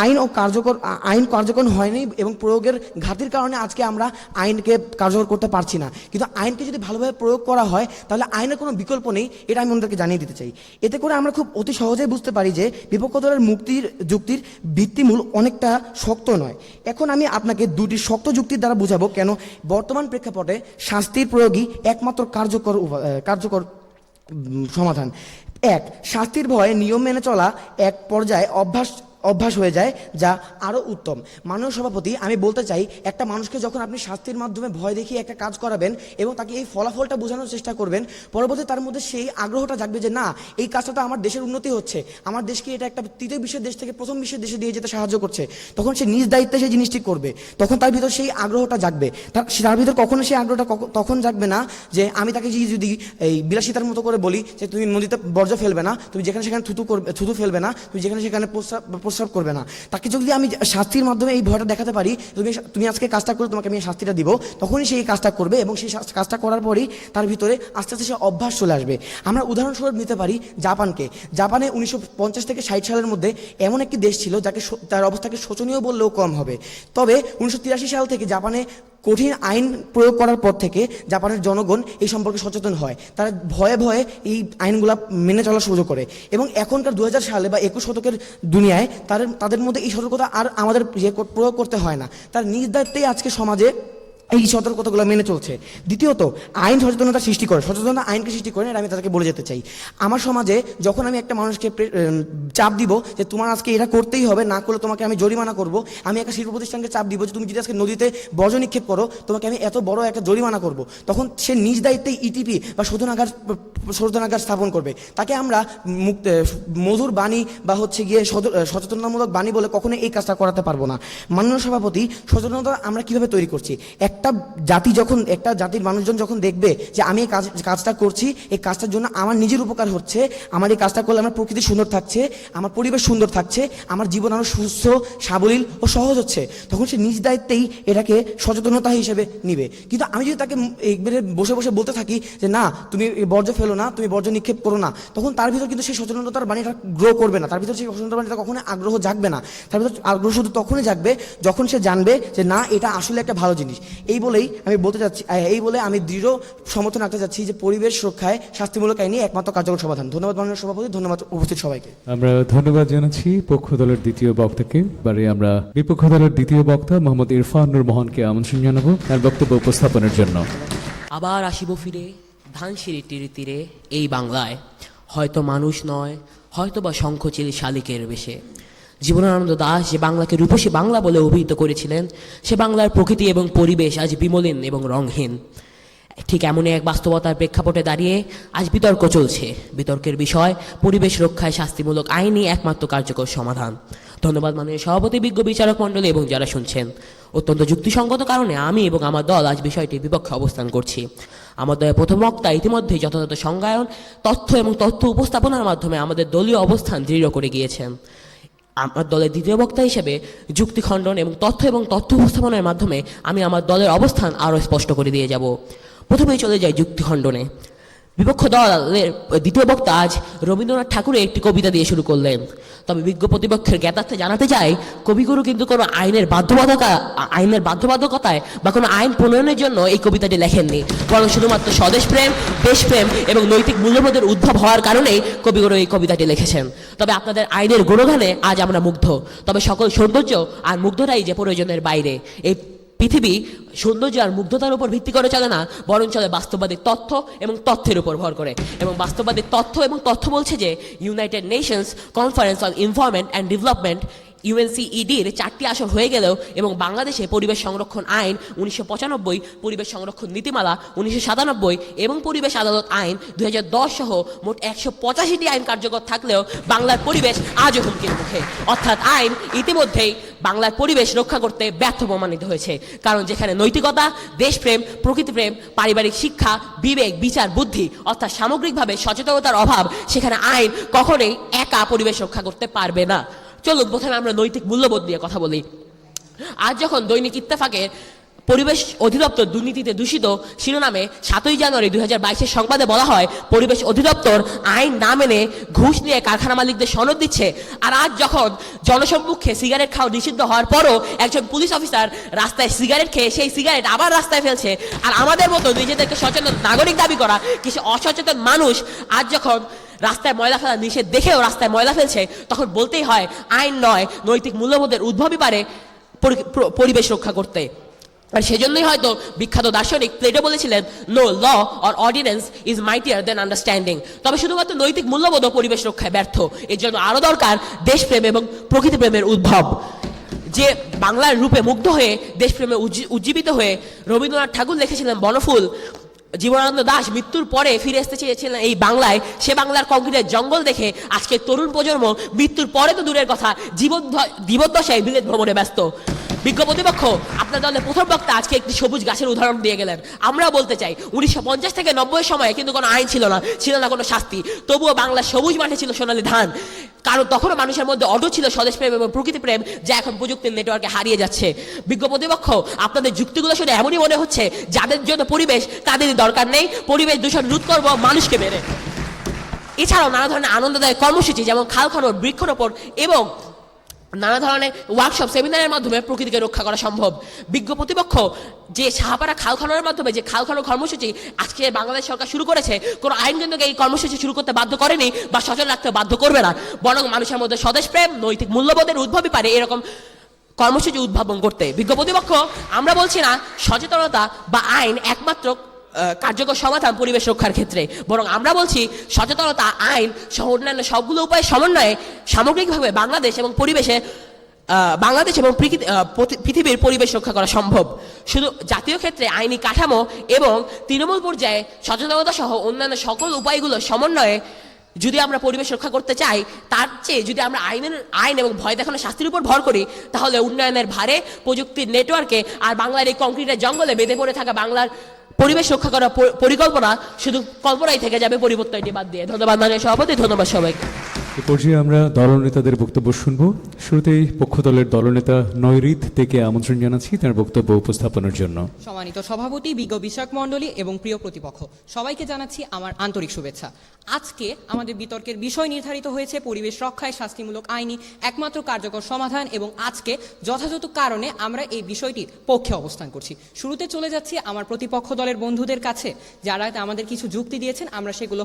আইন কার্যকর হয়নি এবং প্রয়োগের ঘাটতির কারণে আজকে আমরা আইনকে কার্যকর করতে পারছি না। কিন্তু আইনকে যদি ভালোভাবে প্রয়োগ করা হয় তাহলে আইনের কোনো বিকল্প নেই, এটা আমি ওনাদেরকে জানিয়ে দিতে চাই। এতে করে আমরা খুব অতি সহজেই বুঝতে পারি যে বিপক্ষ দলের যুক্তির ভিত্তিমূল অনেকটা শক্ত নয়। এখন আমি আপনাকে দুটি শক্ত যুক্তির দ্বারা বুঝাবো কেন বর্তমান প্রেক্ষাপটে শাস্তির প্রয়োগই একমাত্র কার্যকর সমাধান। এক, শাস্তির ভয়ে নিয়ম মেনে চলা এক পর্যায়ে অভ্যাস হয়ে যায়, যা আরও উত্তম। মাননীয় সভাপতি, আমি বলতে চাই একটা মানুষকে যখন আপনি শাস্তির মাধ্যমে ভয় দেখিয়ে একটা কাজ করাবেন এবং তাকে এই ফলাফলটা বোঝানোর চেষ্টা করবেন, পরবর্তী তার মধ্যে সেই আগ্রহটা জাগবে যে না, এই কাজটা তো আমার দেশের উন্নতি হচ্ছে, আমার দেশকে এটা একটা তৃতীয় বিশ্বের দেশ থেকে প্রথম বিশ্বের দেশে দিয়ে যেতে সাহায্য করছে, তখন সে নিজ দায়িত্বে সেই জিনিসটি করবে। তখন তার ভিতর সেই আগ্রহটা জাগবে। তার ভিতর কখনো সেই আগ্রহটা তখন জাগবে না যে আমি তাকে যদি এই বিলাসিতার মতো করে বলি যে তুমি নদীতে বর্জ্য ফেলবে না, তুমি যেখানে সেখানে থুতু ফেলবে না, তুমি যেখানে সেখানে প্রস্রাব করবে না। তাকে যদি আমি শাস্তির মাধ্যমে এই ভয়টা দেখাতে পারি, তুমি আজকে কাজটা করে তোমাকে আমি শাস্তিটা দিব, তখনই সেই কাজটা করবে এবং সেই কাজটা করার পরেই তার ভিতরে আস্তে আস্তে সে অভ্যাস চলে আসবে। আমরা উদাহরণস্বরূপ নিতে পারি জাপানে 1950 থেকে 60 সালের মধ্যে এমন একটি দেশ ছিল তার অবস্থাকে শোচনীয় বললেও কম হবে। তবে 1983 সাল থেকে জাপানে কঠিন আইন প্রয়োগ করার পর থেকে জাপানের জনগণ এই সম্পর্কে সচেতন হয়, তারা ভয়ে ভয়ে এই আইনগুলা মেনে চলার সুযোগ করে, এবং এখনকার 2000 সালে বা 21 শতকের দুনিয়ায় তাদের মধ্যে এই সতর্কতা আর আমাদের প্রয়োগ করতে হয় না। তার নিজ দায়িত্বেই আজকে সমাজে এই সতর্কতাগুলো মেনে চলছে। দ্বিতীয়ত, আইন সচেতনতা সৃষ্টি করে, সচেতনতা আইনকে সৃষ্টি করে, এটা আমি তাদেরকে বলে যেতে চাই। আমার সমাজে যখন আমি একটা মানুষকে চাপ দিব যে তোমার আজকে এটা করতেই হবে, না করলে তোমাকে আমি জরিমানা করব, আমি একটা শিল্প প্রতিষ্ঠানকে চাপ দিব যে তুমি যদি আজকে নদীতে বর্জ্য নিক্ষেপ করো তোমাকে আমি এত বড় একটা জরিমানা করব, তখন সে নিজ দায়িত্বে ইটিপি বা শোধনাগার স্থাপন করবে। তাকে আমরা মধুর বাণী বা হচ্ছে গিয়ে সচেতনতামূলক বাণী বলে কখনো এই কাজটা করাতে পারবো না। মাননীয় সভাপতি, সচেতনতা আমরা কিভাবে তৈরি করছি? একটা জাতির মানুষজন যখন দেখবে যে আমি এই কাজটা করছি, এই কাজটার জন্য আমার নিজের উপকার হচ্ছে, আমার এই কাজটা করলে আমার প্রকৃতি সুন্দর থাকছে, আমার পরিবেশ সুন্দর থাকছে, আমার জীবন আরো সুস্থ সাবলীল ও সহজ হচ্ছে, তখন সে নিজ দায়িত্বেই এটাকে সচেতনতা হিসেবে নিবে। কিন্তু আমি যদি তাকে একবারে বসে বসে বলতে থাকি যে না তুমি বর্জ্য ফেলো না, তুমি বর্জ্য নিক্ষেপ করো না, তখন তার ভিতর কিন্তু সেই সচেতনতার বাণীটা গ্রো করবে না, তার ভিতর সেই সচেতনতার বাণীটা কখনো আগ্রহ জাগবে না। তার ভিতর আগ্রহ শুধু তখনই জাগবে যখন সে জানবে যে না এটা আসলে একটা ভালো জিনিস। এই বলে আমি দৃঢ় সমর্থন রাখতে চাচ্ছি যে পরিবেশ রক্ষায় শাস্তিমূলক আইনই একমাত্র কার্যকর সমাধান। ধন্যবাদ মাননীয় সভাপতি, ধন্যবাদ উপস্থিত সবাইকে। আমরা ধন্যবাদ জানাচ্ছি পক্ষ দলের দ্বিতীয় বক্তাকে। এবারে আমরা বিপক্ষ দলের দ্বিতীয় বক্তা মোহাম্মদ ইরফান নূর মোহনকে আমন্ত্রণ জানাবো তার বক্তব্য উপস্থাপনের জন্য। আবার আসিব ফিরে ধানসিঁড়ির তীরে তীরে এই বাংলায়, হয়তো মানুষ নয়, হয়তো বা শঙ্খচিল শালিকের বেশে। জীবনানন্দ দাশ যে বাংলাকে রূপসী বাংলা বলে অভিহিত করেছিলেন, সে বাংলার প্রকৃতি এবং পরিবেশ আজ বিমলিন এবং রংহীন। ঠিক এমনই এক বাস্তবতার প্রেক্ষাপটে দাঁড়িয়ে আজ বিতর্ক চলছে। বিতর্কের বিষয় পরিবেশ রক্ষায় শাস্তিমূলক আইনই একমাত্র কার্যকর সমাধান। ধন্যবাদ মাননীয় সভাপতি, বিজ্ঞ বিচারক মণ্ডলী এবং যারা শুনছেন। অত্যন্ত যুক্তিসঙ্গত কারণে আমি এবং আমার দল আজ বিষয়টির বিপক্ষে অবস্থান করছি। আমার দলের প্রথম বক্তা ইতিমধ্যেই যথাযথ সংজ্ঞায়ন, তথ্য এবং তথ্য উপস্থাপনার মাধ্যমে আমাদের দলীয় অবস্থান দৃঢ় করে গিয়েছেন। আমার দলের দ্বিতীয় বক্তা হিসেবে যুক্তি খণ্ডন এবং তথ্য উপস্থাপনের মাধ্যমে আমি আমার দলের অবস্থান আরও স্পষ্ট করে দিয়ে যাব। প্রথমেই চলে যাই যুক্তি খণ্ডনে। বিপক্ষ দলের দ্বিতীয় বক্তা আজ রবীন্দ্রনাথ ঠাকুরের একটি কবিতা দিয়ে শুরু করলেন। তবে বিজ্ঞ প্রতিপক্ষের জ্ঞাতার্থে জানাতে চাই, কবিগুরু কিন্তু কোনো আইনের বাধ্যবাধকতায় বা কোনো আইন প্রণয়নের জন্য এই কবিতাটি লেখেননি, বরং শুধুমাত্র স্বদেশপ্রেম, দেশপ্রেম এবং নৈতিক মূল্যবোধের উদ্ভব হওয়ার কারণেই কবিগুরু এই কবিতাটি লিখেছেন। তবে আপনাদের আইনের গুণগানে আজ আমরা মুগ্ধ, তবে সকল সৌন্দর্য আর মুগ্ধতাই যে প্রয়োজনের বাইরে। এই পৃথিবী সৌন্দর্য আর মুগ্ধতার উপর ভিত্তি করে চলে না, বরং চলে বাস্তববাদী তথ্য এবং তথ্যের উপর ভর করে। এবং বাস্তববাদী তথ্য এবং তথ্য বলছে যে United Nations conference on environment and development UNCED-র 4টি আসর হয়ে গেলেও এবং বাংলাদেশে পরিবেশ সংরক্ষণ আইন 1995, পরিবেশ সংরক্ষণ নীতিমালা 1997 এবং পরিবেশ আদালত আইন 2010 সহ মোট 185টি আইন কার্যকর থাকলেও বাংলার পরিবেশ আজও হুমকির মুখে। অর্থাৎ আইন ইতিমধ্যেই বাংলার পরিবেশ রক্ষা করতে ব্যর্থ প্রমাণিত হয়েছে। কারণ যেখানে নৈতিকতা, দেশপ্রেম, প্রকৃতিপ্রেম, পারিবারিক শিক্ষা, বিবেক, বিচার, বুদ্ধি অর্থাৎ সামগ্রিকভাবে সচেতনতার অভাব, সেখানে আইন কখনোই একা পরিবেশ রক্ষা করতে পারবে না। চলুন প্রথমে আমরা নৈতিক মূল্যবোধ নিয়ে কথা বলি। আজ যখন দৈনিক ইত্তেফাকে পরিবেশ অধিদপ্তর দুর্নীতিতে দূষিত শিরোনামে 7ই জানুয়ারি 2022 সংবাদে বলা হয় পরিবেশ অধিদপ্তর আইন না মেনে ঘুষ নিয়ে কারখানা মালিকদের সনদ দিচ্ছে, আর আজ যখন জনসম্মুখে সিগারেট খাওয়া নিষিদ্ধ হওয়ার পরও একজন পুলিশ অফিসার রাস্তায় সিগারেট খেয়ে সেই সিগারেট আবার রাস্তায় ফেলছে, আর আমাদের মতো নিজেদেরকে সচেতন নাগরিক দাবি করা কিছু অসচেতন মানুষ আজ যখন রাস্তায় ময়লা ফেলা নিষেধ দেখেও রাস্তায় ময়লা ফেলছে, তখন বলতেই হয় আইন নয়, নৈতিক মূল্যবোধের উদ্ভবই পারে পরিবেশ রক্ষা করতে। আর সেজন্যই হয়তো বিখ্যাত দার্শনিক প্লেটো বলেছিলেন, no law or ordinance is mightier than understanding. তবে শুধুমাত্র নৈতিক মূল্যবোধ ও পরিবেশ রক্ষায় ব্যর্থ, এর জন্য আরও দরকার দেশপ্রেম এবং প্রকৃতিপ্রেমের উদ্ভব। যে বাংলার রূপে মুগ্ধ হয়ে দেশপ্রেমে উজ্জীবিত হয়ে রবীন্দ্রনাথ ঠাকুর লিখেছিলেন বনফুল, জীবনানন্দ দাশ মৃত্যুর পরে ফিরে আসতে চেয়েছিলেন এই বাংলায়, সে বাংলার কংক্রিটের জঙ্গল দেখে আজকে তরুণ প্রজন্ম মৃত্যুর পরে তো দূরের কথা জীবদ্দশায় বিলেত ভ্রমণে ব্যস্ত। বিজ্ঞ প্রতিপক্ষ আপনার দলের প্রথম বক্তা আজকে একটি সবুজ গাছের উদাহরণ দিয়ে গেলেন। আমরা বলতে চাই 1950 থেকে 90 সময়ে কিন্তু কোনো আইন ছিল না কোনো শাস্তি, তবুও বাংলার সবুজ মাঠে ছিল সোনালী ধান। কারণ তখনও মানুষের মধ্যে অটুট ছিল স্বদেশপ্রেম এবং প্রকৃতিপ্রেম, যা এখন প্রযুক্তির নেটওয়ার্কে হারিয়ে যাচ্ছে। বিজ্ঞ প্রতিপক্ষ আপনাদের যুক্তিগুলো শুনে এমনই মনে হচ্ছে যাদের জন্য পরিবেশ তাদেরই দরকার নেই, পরিবেশ দূষণ রোধ করবো মানুষকে মেরে। এছাড়াও নানা ধরনের আনন্দদায়ক কর্মসূচি যেমন খাল খনন, বৃক্ষরোপণ এবং নানা ধরনের ওয়ার্কশপ, সেমিনারের মাধ্যমে প্রকৃতিকে রক্ষা করা সম্ভব। বিজ্ঞ প্রতিপক্ষ যে সাহাপাড়া খাল খননের মাধ্যমে যে খাল খনন কর্মসূচি আজকে বাংলাদেশ সরকার শুরু করেছে, কোনো আইন কিন্তু এই কর্মসূচি শুরু করতে বাধ্য করেনি বা সচল রাখতে বাধ্য করবে না, বরং মানুষের মধ্যে স্বদেশপ্রেম, নৈতিক মূল্যবোধের উদ্ভবই পারে এরকম কর্মসূচি উদ্ভাবন করতে। বিজ্ঞ প্রতিপক্ষ আমরা বলছি না সচেতনতা বা আইন একমাত্র কার্যকর সমাধান পরিবেশ রক্ষার ক্ষেত্রে, বরং আমরা বলছি সচেতনতা, আইন সহ অন্যান্য সবগুলো উপায় সমন্বয়ে সামগ্রিকভাবে বাংলাদেশ এবং পৃথিবীর পরিবেশ রক্ষা করা সম্ভব। শুধু জাতীয় ক্ষেত্রে আইনি কাঠামো এবং তৃণমূল পর্যায়ে সচেতনতা সহ অন্যান্য সকল উপায়গুলো সমন্বয়ে যদি আমরা পরিবেশ রক্ষা করতে চাই, তার চেয়ে যদি আমরা আইন এবং ভয় দেখানো শাস্তির উপর ভর করি, তাহলে উন্নয়নের ভারে, প্রযুক্তির নেটওয়ার্কে আর বাংলার এই কংক্রিটের জঙ্গলে বেঁধে পড়ে থাকা বাংলার পরিবেশ রক্ষা করার পরিকল্পনা শুধু কল্পনাই থেকে যাবে, পরিবর্তনটি বাদ দিয়ে। ধন্যবাদ মাননীয় সভাপতি, ধন্যবাদ সবাইকে। এ পর্যায়ে আমরা দলনেতাদের বক্তব্য শুনব। শুরুতেই পক্ষ দলের দলনেতা নৈরিত থেকে আমন্ত্রণ জানাচ্ছি তার বক্তব্য উপস্থাপনের জন্য। সম্মানিত সভাপতি, বিজ্ঞ বিষয়ক মণ্ডলী এবং প্রিয় প্রতিপক্ষ, সবাইকে জানাচ্ছি আমার আন্তরিক শুভেচ্ছা। আজকে আমাদের বিতর্কের বিষয় নির্ধারিত হয়েছে পরিবেশ রক্ষায় শাস্তিমূলক আইনি একমাত্র কার্যকর সমাধান, এবং আজকে যথাযথ কারণে আমরা এই বিষয়টির পক্ষে অবস্থান করছি। শুরুতে চলে যাচ্ছি আমার প্রতিপক্ষ দলের বন্ধুদের কাছে, যারা আমাদের কিছু যুক্তি দিয়েছেন, আমরা সেগুলো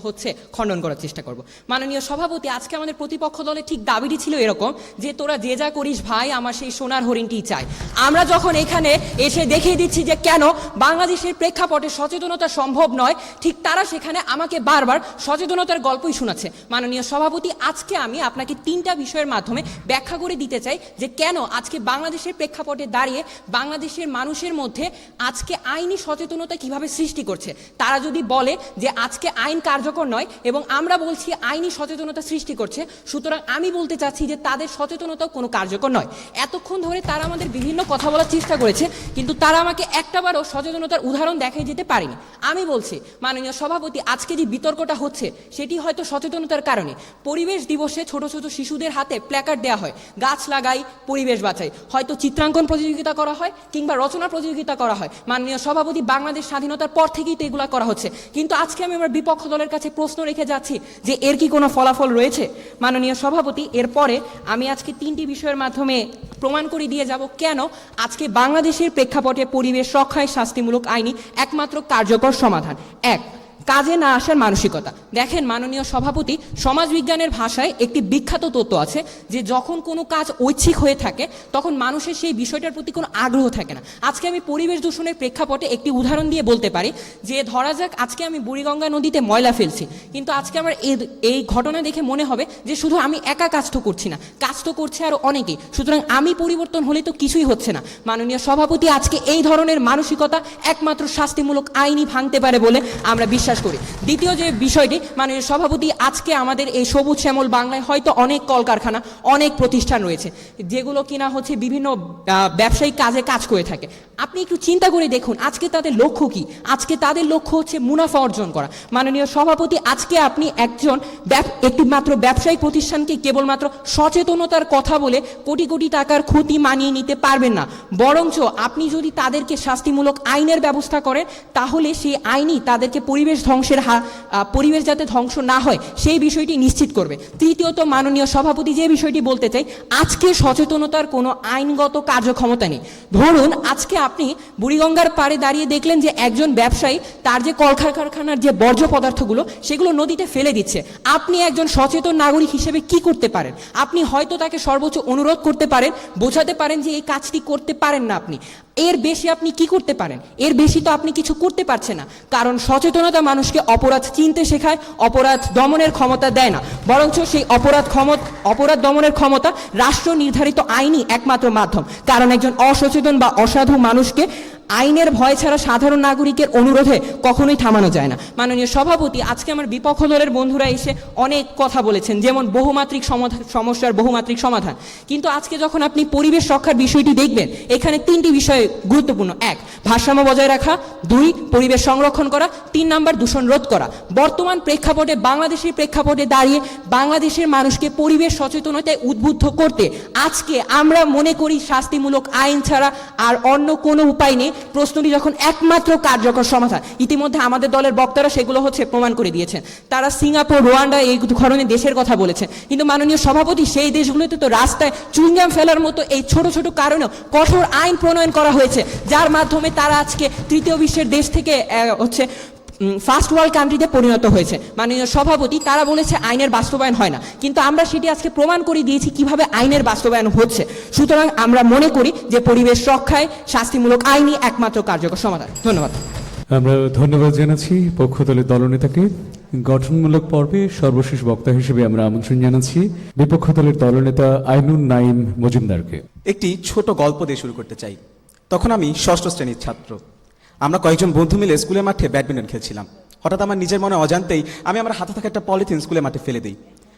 খণ্ডন করার চেষ্টা করব। মাননীয় সভাপতি, আজকে আমাদের প্রতিপক্ষ দলের ঠিক দাবিটি ছিল এরকম যে তোরা যে যা করিস ভাই, আমার সেই সোনার হরিণটি চাই। আমরা যখন এখানে এসে দেখিয়ে দিচ্ছি যে কেন বাংলাদেশের প্রেক্ষাপটে সচেতনতা সম্ভব নয়, ঠিক তারা সেখানে আমাকে বারবার সচেতনতার গল্পই শোনাচ্ছে। মাননীয় সভাপতি, আজকে আমি আপনাকে 3টা বিষয়ের মাধ্যমে ব্যাখ্যা করে দিতে চাই যে কেন আজকে বাংলাদেশের প্রেক্ষাপটে দাঁড়িয়ে বাংলাদেশের মানুষের মধ্যে আজকে আইনি সচেতনতা কিভাবে সৃষ্টি করছে। তারা যদি বলে যে আজকে আইন কার্যকর নয় এবং আমরা বলছি আইনি সচেতনতা সৃষ্টি করছে, সুতরাং আমি বলতে চাচ্ছি যে তাদের সচেতনতাও কোনো কার্যকর নয়। এতক্ষণ ধরে তারা আমাদের বিভিন্ন কথা বলার চেষ্টা করেছে, কিন্তু তারা আমাকে একটাবারও সচেতনতার উদাহরণ দেখাই যেতে পারেনি। আমি বলছি মাননীয় সভাপতি, আজকে যে বিতর্কটা হচ্ছে সেটি হয়তো সচেতনতার কারণে। পরিবেশ দিবসে ছোট ছোট শিশুদের হাতে প্ল্যাকার্ড দেওয়া হয়, গাছ লাগাই পরিবেশ বাঁচাই, হয়তো চিত্রাঙ্কন প্রতিযোগিতা করা হয় কিংবা রচনা প্রতিযোগিতা করা হয়। মাননীয় সভাপতি, বাংলাদেশ স্বাধীনতার পর থেকেই তো এগুলো করা হচ্ছে, কিন্তু আজকে আমি আমার বিপক্ষ দলের কাছে প্রশ্ন রেখে যাচ্ছি যে এর কি কোনো ফলাফল রয়েছে। মাননীয় সভাপতি, এরপরে আমি আজকে 3টি বিষয়ের মাধ্যমে প্রমাণ করে দিয়ে যাব কেন আজকে বাংলাদেশের প্রেক্ষাপটে পরিবেশ রক্ষায় শাস্তিমূলক আইনি একমাত্র কার্যকর সমাধান। 1, কাজে না আসার মানসিকতা। দেখেন মাননীয় সভাপতি, সমাজবিজ্ঞানের ভাষায় একটি বিখ্যাত তত্ত্ব আছে যে যখন কোনো কাজ ঐচ্ছিক হয়ে থাকে তখন মানুষের সেই বিষয়টার প্রতি কোনো আগ্রহ থাকে না। আজকে আমি পরিবেশ দূষণের প্রেক্ষাপটে একটি উদাহরণ দিয়ে বলতে পারি যে ধরা যাক আজকে আমি বুড়িগঙ্গা নদীতে ময়লা ফেলছি, কিন্তু আজকে আমার এই ঘটনা দেখে মনে হবে যে শুধু আমি একা কাজ তো করছি না, কাজ তো করছে আরও অনেকেই, সুতরাং আমি পরিবর্তন হলে তো কিছুই হচ্ছে না। মাননীয় সভাপতি, আজকে এই ধরনের মানসিকতা একমাত্র শাস্তিমূলক আইনই ভাঙতে পারে বলে আমরা বিশ্বাস করি। দ্বিতীয় যে বিষয়টি মাননীয় সভাপতি, আজকে আমাদের এই সবুজ শ্যামল বাংলায় হয়তো অনেক কলকারখানা, অনেক প্রতিষ্ঠান রয়েছে যেগুলো কিনা বিভিন্ন ব্যবসায়িক কাজে কাজ করে থাকে। আপনি একটু চিন্তা করে দেখুন আজকে তাদের লক্ষ্য কি। আজকে তাদের লক্ষ্য হচ্ছে মুনাফা অর্জন করা। মাননীয় সভাপতি, আজকে আপনি একটি মাত্র ব্যবসায়িক প্রতিষ্ঠানকে কেবলমাত্র সচেতনতার কথা বলে কোটি কোটি টাকার ক্ষতি মানিয়ে নিতে পারবেন না, বরঞ্চ আপনি যদি তাদেরকে শাস্তিমূলক আইনের ব্যবস্থা করেন তাহলে সেই আইনই তাদেরকে পরিবেশ যাতে ধ্বংস না হয় সেই বিষয়টি নিশ্চিত করবে। তৃতীয়ত মাননীয় সভাপতি, যে বিষয়টি বলতে চাই, আজকে সচেতনতার কোনো আইনগত কার্যক্ষমতা নেই। ধরুন আজকে আপনি বুড়িগঙ্গার পাড়ে দাঁড়িয়ে দেখলেন যে একজন ব্যবসায়ী তার যে কলকারখানার যে বর্জ্য পদার্থগুলো সেগুলো নদীতে ফেলে দিচ্ছে। আপনি একজন সচেতন নাগরিক হিসেবে কি করতে পারেন? আপনি হয়তো তাকে সর্বোচ্চ অনুরোধ করতে পারেন, বোঝাতে পারেন যে এই কাজটি করতে পারেন না আপনি। এর বেশি আপনি কি করতে পারেন? এর বেশি তো আপনি কিছু করতে পারছেন না, কারণ সচেতনতা মানুষকে অপরাধ চিনতে শেখায়, অপরাধ দমনের ক্ষমতা দেয় না, বরঞ্চ সেই অপরাধ দমনের ক্ষমতা রাষ্ট্র নির্ধারিত আইনই একমাত্র মাধ্যম। কারণ একজন অসচেতন বা অসাধু মানুষকে আইনের ভয় ছাড়া সাধারণ নাগরিকের অনুরোধে কখনোই থামানো যায় না। মাননীয় সভাপতি, আজকে আমার বিপক্ষ দলের বন্ধুরা এসে অনেক কথা বলেছেন, যেমন বহুমাত্রিক সমস্যার বহুমাত্রিক সমাধান, কিন্তু আজকে যখন আপনি পরিবেশ রক্ষার বিষয়টি দেখবেন, এখানে 3টি বিষয় গুরুত্বপূর্ণ। 1, ভারসাম্য বজায় রাখা, 2, পরিবেশ সংরক্ষণ করা, 3 নাম্বার দূষণ রোধ করা। বর্তমান প্রেক্ষাপটে, বাংলাদেশের প্রেক্ষাপটে দাঁড়িয়ে বাংলাদেশের মানুষকে পরিবেশ সচেতনতায় উদ্বুদ্ধ করতে আজকে আমরা মনে করি শাস্তিমূলক আইন ছাড়া আর অন্য কোনো উপায় নেই। প্রশ্নটি যখন একমাত্র কার্যকর সমাধান, ইতিমধ্যে আমাদের দলের বক্তারা সেগুলো প্রমাণ করে দিয়েছেন। তারা সিঙ্গাপুর, রোয়ান্ডা এই ধরনের দেশের কথা বলেছেন, কিন্তু মাননীয় সভাপতি সেই দেশগুলোতে তো রাস্তায় চুইংগাম ফেলার মতো এই ছোট ছোট কারণেও কঠোর আইন প্রণয়ন করা হয়েছে, যার মাধ্যমে তারা আজকে তৃতীয় বিশ্বের দেশ থেকে ফার্স্ট ওয়ার্ল্ড কান্ট্রিতে পরিণত হয়েছে। মাননীয় সভাপতি তারা বলেছে আইনের বাস্তবায়ন হয় না, কিন্তু আমরা সেটি আজকে প্রমাণ করে দিয়েছি কিভাবে আইনের বাস্তবায়ন হচ্ছে। সুতরাং আমরা মনে করি যে পরিবেশ রক্ষায় শাস্তিমূলক আইনই একমাত্র কার্যকর সমাধান। ধন্যবাদ। আমরা ধন্যবাদ জানাচ্ছি পক্ষ দলের দলনেতাকে। গঠনমূলক পর্বে সর্বশেষ বক্তা হিসেবে আমরা আমন্ত্রণ জানাচ্ছি বিপক্ষ দলের দলনেতা আইনুন নাইম মজুমদারকে। একটি ছোট গল্প দিয়ে শুরু করতে চাই। তখন আমি ষষ্ঠ শ্রেণীর ছাত্র। আমরা কয়েকজন বন্ধু মিলে স্কুলের মাঠে ব্যাডমিন্টন খেলছিলাম। হঠাৎ আমার নিজের মনে অজান্তেই আমি আমার হাতে থাকা একটা পলিথিন স্কুলের মাঠে ফেলে দিই।